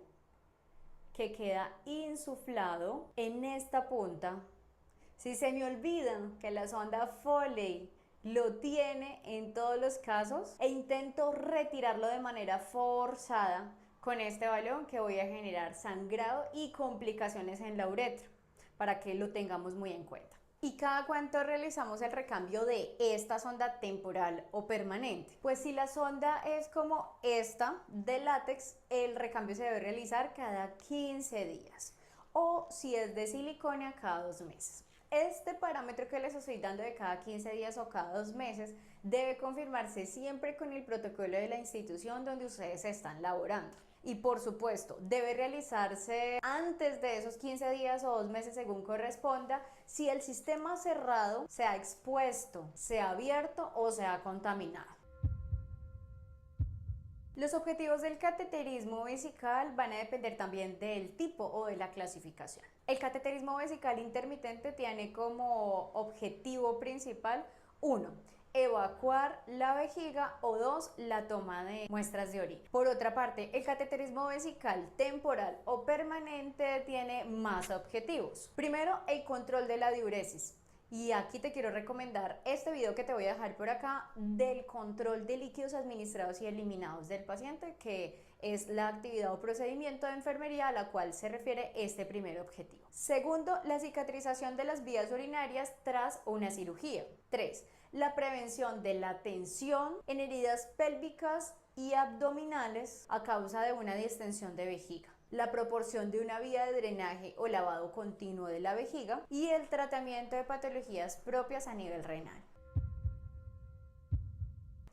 que queda insuflado en esta punta. Si se me olvida que la sonda Foley lo tiene en todos los casos e intento retirarlo de manera forzada con este balón, que voy a generar sangrado y complicaciones en la uretra, para que lo tengamos muy en cuenta. ¿Y cada cuánto realizamos el recambio de esta sonda temporal o permanente? Pues si la sonda es como esta de látex, el recambio se debe realizar cada 15 días, o si es de silicona, cada 2 meses. Este parámetro que les estoy dando de cada 15 días o cada 2 meses debe confirmarse siempre con el protocolo de la institución donde ustedes están laborando. Y por supuesto, debe realizarse antes de esos 15 días o 2 meses según corresponda, si el sistema cerrado se ha expuesto, se ha abierto o se ha contaminado. Los objetivos del cateterismo vesical van a depender también del tipo o de la clasificación. El cateterismo vesical intermitente tiene como objetivo principal 1. Evacuar la vejiga, o 2. La toma de muestras de orina. Por otra parte, el cateterismo vesical temporal o permanente tiene más objetivos. Primero, el control de la diuresis. Y aquí te quiero recomendar este video que te voy a dejar por acá del control de líquidos administrados y eliminados del paciente, que es la actividad o procedimiento de enfermería a la cual se refiere este primer objetivo. Segundo, la cicatrización de las vías urinarias tras una cirugía. 3. La prevención de la tensión en heridas pélvicas y abdominales a causa de una distensión de vejiga, la proporción de una vía de drenaje o lavado continuo de la vejiga y el tratamiento de patologías propias a nivel renal.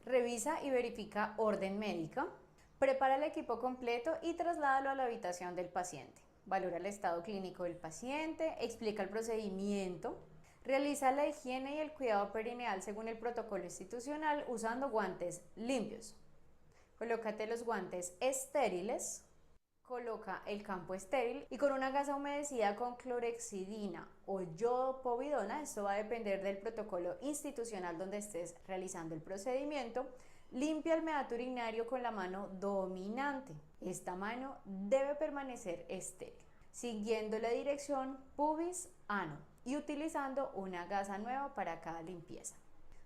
Revisa y verifica orden médica, prepara el equipo completo y trasládalo a la habitación del paciente. Valora el estado clínico del paciente, explica el procedimiento, realiza la higiene y el cuidado perineal según el protocolo institucional usando guantes limpios. Colócate los guantes estériles. Coloca el campo estéril y con una gasa humedecida con clorexidina o yodopovidona, esto va a depender del protocolo institucional donde estés realizando el procedimiento. Limpia el meato urinario con la mano dominante. Esta mano debe permanecer estéril, siguiendo la dirección pubis-ano y utilizando una gasa nueva para cada limpieza.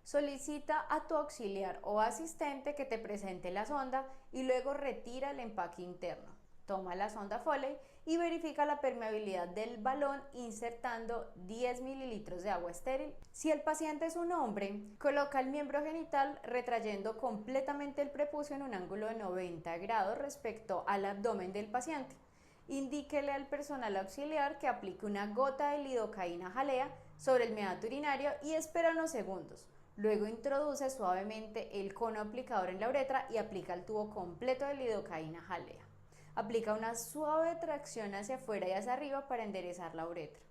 Solicita a tu auxiliar o asistente que te presente la sonda y luego retira el empaque interno. Toma la sonda Foley y verifica la permeabilidad del balón insertando 10 mililitros de agua estéril. Si el paciente es un hombre, coloca el miembro genital retrayendo completamente el prepucio en un ángulo de 90 grados respecto al abdomen del paciente. Indíquele al personal auxiliar que aplique una gota de lidocaína jalea sobre el meato urinario y espera unos segundos. Luego introduce suavemente el cono aplicador en la uretra y aplica el tubo completo de lidocaína jalea. Aplica una suave tracción hacia afuera y hacia arriba para enderezar la uretra,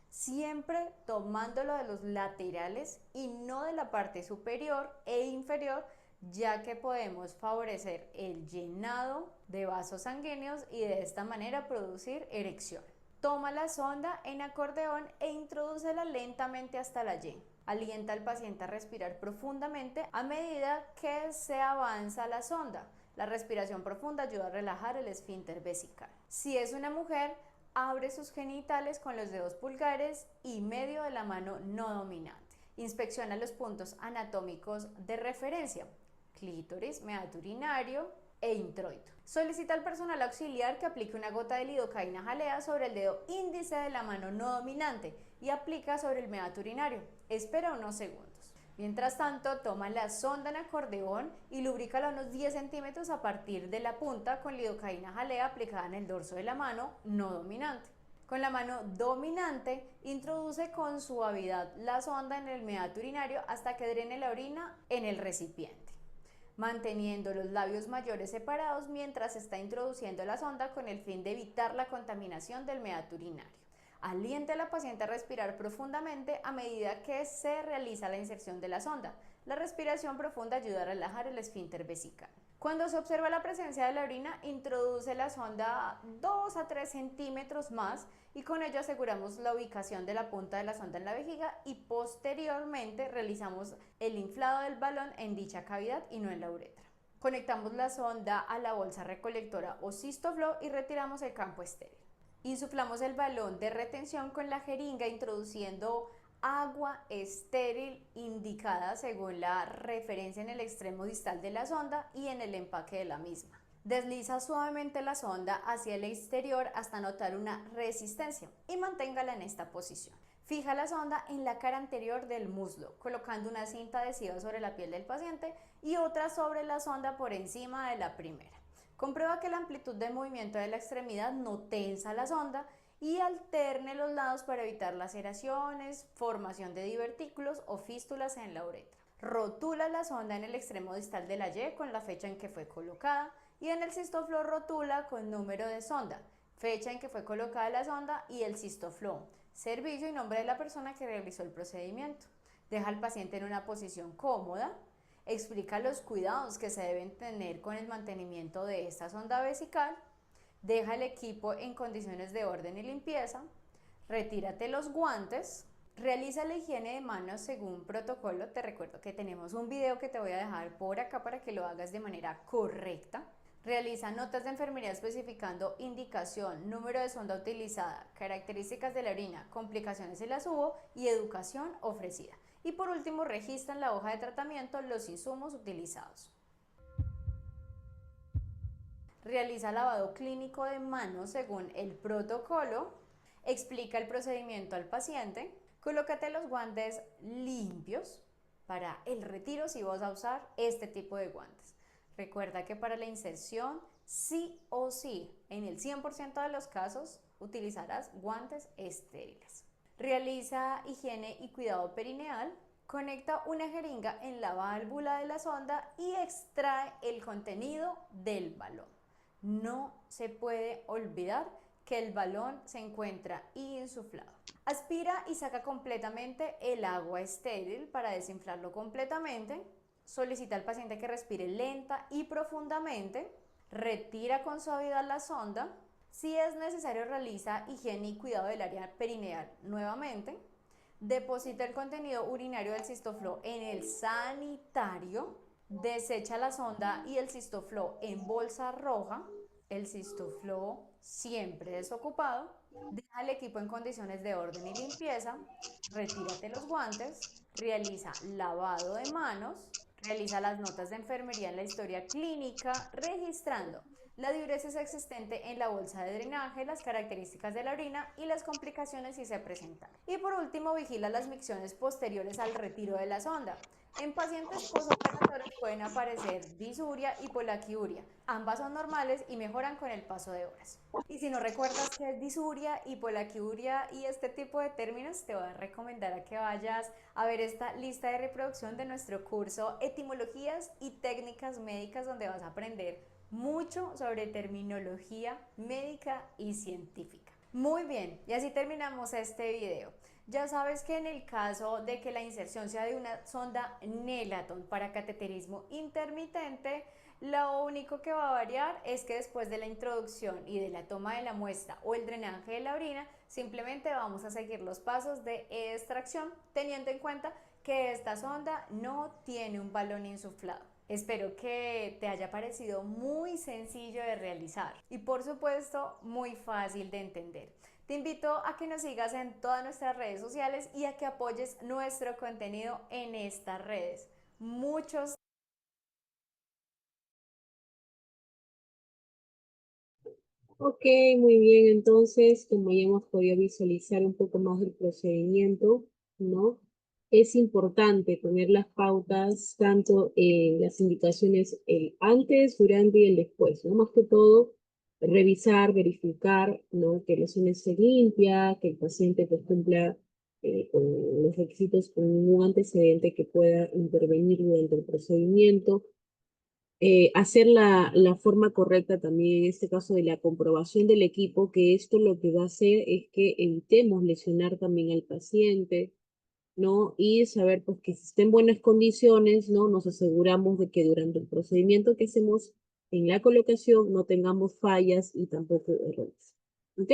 siempre tomándolo de los laterales y no de la parte superior e inferior, ya que podemos favorecer el llenado de vasos sanguíneos y de esta manera producir erección. Toma la sonda en acordeón e introdúcela lentamente hasta la Y. Alienta al paciente a respirar profundamente a medida que se avanza la sonda. La respiración profunda ayuda a relajar el esfínter vesical. Si es una mujer, abre sus genitales con los dedos pulgares y medio de la mano no dominante Inspecciona los puntos anatómicos de referencia: clítoris, meato urinario e introito. Solicita al personal auxiliar que aplique una gota de lidocaína jalea sobre el dedo índice de la mano no dominante y aplica sobre el meato urinario. Espera unos segundos. Mientras tanto, toma la sonda en acordeón y lubrícala unos 10 centímetros a partir de la punta con lidocaína jalea aplicada en el dorso de la mano no dominante. Con la mano dominante, introduce con suavidad la sonda en el meato urinario hasta que drene la orina en el recipiente, manteniendo los labios mayores separados mientras está introduciendo la sonda con el fin de evitar la contaminación del meato urinario. Aliente a la paciente a respirar profundamente a medida que se realiza la inserción de la sonda. La respiración profunda ayuda a relajar el esfínter vesical. Cuando se observa la presencia de la orina, introduce la sonda 2 a 3 centímetros más y con ello aseguramos la ubicación de la punta de la sonda en la vejiga y posteriormente realizamos el inflado del balón en dicha cavidad y no en la uretra. Conectamos la sonda a la bolsa recolectora o cistoflo y retiramos el campo estéril. Insuflamos el balón de retención con la jeringa introduciendo agua estéril indicada según la referencia en el extremo distal de la sonda y en el empaque de la misma. Desliza suavemente la sonda hacia el exterior hasta notar una resistencia y manténgala en esta posición. Fija la sonda en la cara anterior del muslo, colocando una cinta adhesiva sobre la piel del paciente y otra sobre la sonda por encima de la primera. Comprueba que la amplitud de movimiento de la extremidad no tensa la sonda y alterne los lados para evitar laceraciones, formación de divertículos o fístulas en la uretra. Rotula la sonda en el extremo distal de la Y con la fecha en que fue colocada y en el cistoflo rotula con número de sonda, fecha en que fue colocada la sonda y el cistoflo, servicio y nombre de la persona que realizó el procedimiento. Deja al paciente en una posición cómoda. Explica los cuidados que se deben tener con el mantenimiento de esta sonda vesical. Deja el equipo en condiciones de orden y limpieza. Retírate los guantes. Realiza la higiene de manos según protocolo. Te recuerdo que tenemos un video que te voy a dejar por acá para que lo hagas de manera correcta. Realiza notas de enfermería especificando indicación, número de sonda utilizada, características de la orina, complicaciones en la SUBO y educación ofrecida. Y por último, registra en la hoja de tratamiento los insumos utilizados. Realiza lavado clínico de manos según el protocolo. Explica el procedimiento al paciente. Colócate los guantes limpios para el retiro si vas a usar este tipo de guantes. Recuerda que para la inserción, sí o sí, en el 100% de los casos, utilizarás guantes estériles. Realiza higiene y cuidado perineal. Conecta una jeringa en la válvula de la sonda y extrae el contenido del balón. No se puede olvidar que el balón se encuentra insuflado. Aspira y saca completamente el agua estéril para desinflarlo completamente. Solicita al paciente que respire lenta y profundamente. Retira con suavidad la sonda. Si es necesario, realiza higiene y cuidado del área perineal nuevamente. Deposita el contenido urinario del cistoflo en el sanitario. Desecha la sonda y el cistoflo en bolsa roja. El cistoflo siempre desocupado. Deja el equipo en condiciones de orden y limpieza. Retírate los guantes. Realiza lavado de manos. Realiza las notas de enfermería en la historia clínica, registrando la diuresis existente en la bolsa de drenaje, las características de la orina y las complicaciones si se presentan. Y por último, vigila las micciones posteriores al retiro de la sonda. En pacientes posoperatorios pueden aparecer disuria y polaquiuria. Ambas son normales y mejoran con el paso de horas. Y si no recuerdas qué es disuria y polaquiuria y este tipo de términos, te voy a recomendar a que vayas a ver esta lista de reproducción de nuestro curso Etimologías y Técnicas Médicas, donde vas a aprender mucho sobre terminología médica y científica. Muy bien, y así terminamos este video. Ya sabes que en el caso de que la inserción sea de una sonda Nelaton para cateterismo intermitente, lo único que va a variar es que después de la introducción y de la toma de la muestra o el drenaje de la orina, simplemente vamos a seguir los pasos de extracción, teniendo en cuenta que esta sonda no tiene un balón insuflado. Espero que te haya parecido muy sencillo de realizar y por supuesto muy fácil de entender. Te invito a que nos sigas en todas nuestras redes sociales y a que apoyes nuestro contenido en estas redes. Muchos Ok, muy bien. Entonces, como ya hemos podido visualizar un poco más del procedimiento, ¿no? Es importante poner las pautas, tanto en las indicaciones el antes, durante y el después, ¿no? Más que todo, revisar, verificar, ¿no? Que la zona esté limpia, que el paciente pues, cumpla con los requisitos con ningún antecedente que pueda intervenir durante el procedimiento, hacer la forma correcta también en este caso de la comprobación del equipo, que esto lo que va a hacer es que evitemos lesionar también al paciente, ¿no? Y saber pues que si está en buenas condiciones, ¿no? Nos aseguramos de que durante el procedimiento que hacemos en la colocación no tengamos fallas y tampoco errores. ¿Ok?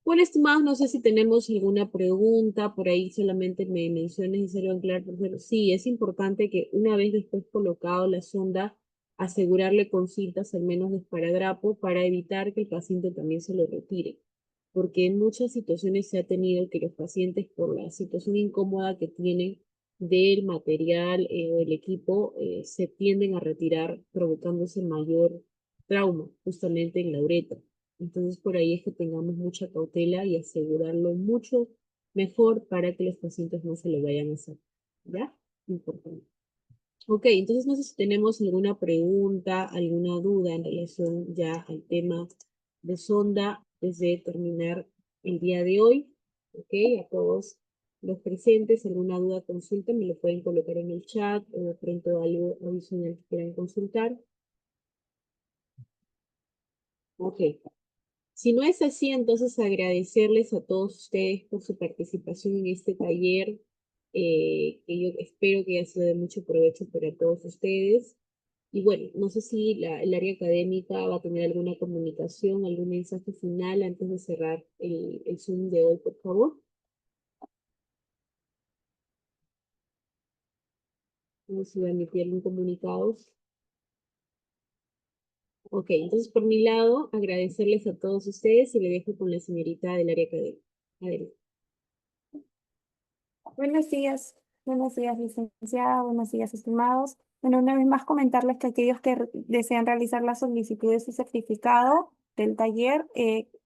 Bueno, estimados, no sé si tenemos alguna pregunta, por ahí solamente me mencioné necesario aclarar, pero sí, es importante que una vez después colocado la sonda, asegurarle con cintas al menos de esparadrapo para evitar que el paciente también se lo retire, porque en muchas situaciones se ha tenido que los pacientes por la situación incómoda que tienen del material o el equipo, se tienden a retirar provocándose mayor trauma justamente en la uretra. Entonces, por ahí es que tengamos mucha cautela y asegurarlo mucho mejor para que los pacientes no se lo vayan a hacer. ¿Ya? Importante. Ok, entonces no sé si tenemos alguna pregunta, alguna duda en relación ya al tema de sonda desde terminar el día de hoy. Ok, a todos los presentes, alguna duda, consulta, me lo pueden colocar en el chat o de pronto algo adicional que quieran consultar. Ok. Si no es así, entonces agradecerles a todos ustedes por su participación en este taller, que yo espero que haya sido de mucho provecho para todos ustedes. Y bueno, no sé si el área académica va a tener alguna comunicación, algún mensaje final antes de cerrar el Zoom de hoy, por favor. No sé si va a emitir algún comunicado. Ok, entonces por mi lado, agradecerles a todos ustedes y le dejo con la señorita del área académica. Adelante. Buenos días, licenciada, buenos días, estimados. Bueno, una vez más comentarles que aquellos que desean realizar la solicitud de su certificado del taller,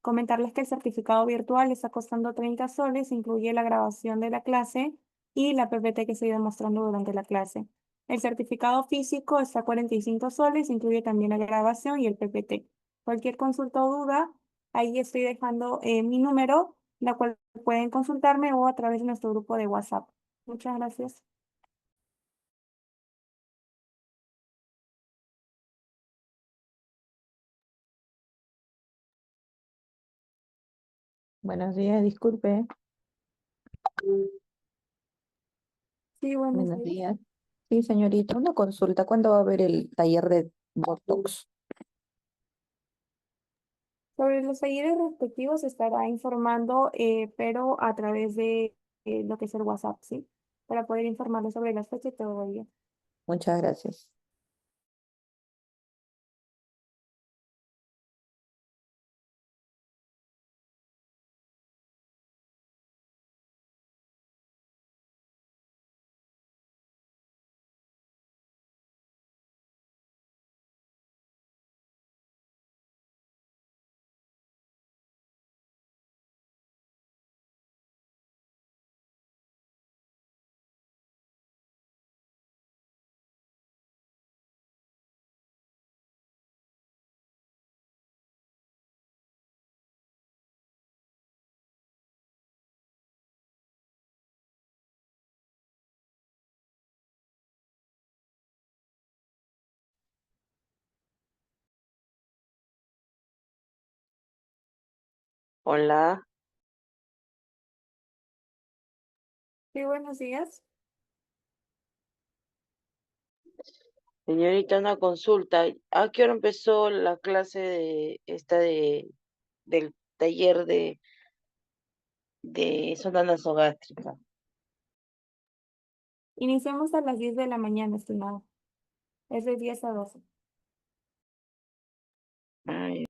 comentarles que el certificado virtual está costando 30 soles, incluye la grabación de la clase y la PPT que se ha ido mostrando durante la clase. El certificado físico está a 45 soles, incluye también la grabación y el PPT. Cualquier consulta o duda, ahí estoy dejando mi número, la cual pueden consultarme o a través de nuestro grupo de WhatsApp. Muchas gracias. Buenos días, disculpe. Sí, buenos Buenos días. días. Sí, señorita, una consulta. ¿Cuándo va a haber el taller de Botox? Sobre los talleres respectivos se estará informando, pero a través de lo que es el WhatsApp, ¿sí? Para poder informarles sobre las fechas y todo ello. Muchas gracias. Hola, Sí, buenos días. señorita, una consulta. ¿A qué hora empezó la clase de esta del taller de sonda nasogástrica? Iniciamos a las 10 de la mañana, estimado. Es de 10 a 12. Ay,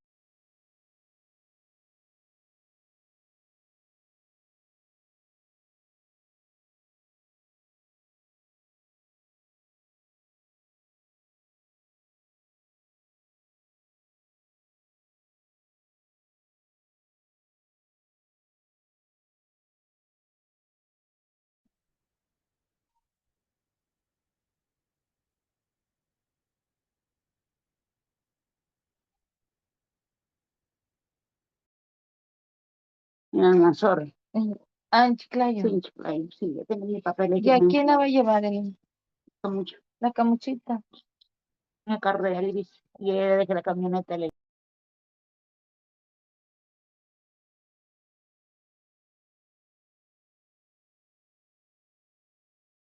En Almanzor. En Chiclayo. Sí, en Chiclayo, sí, yo tengo mi papel ¿Y a quién la va a llevar mucho. la camuchita? En el carro de Elvis. Y desde que la camioneta le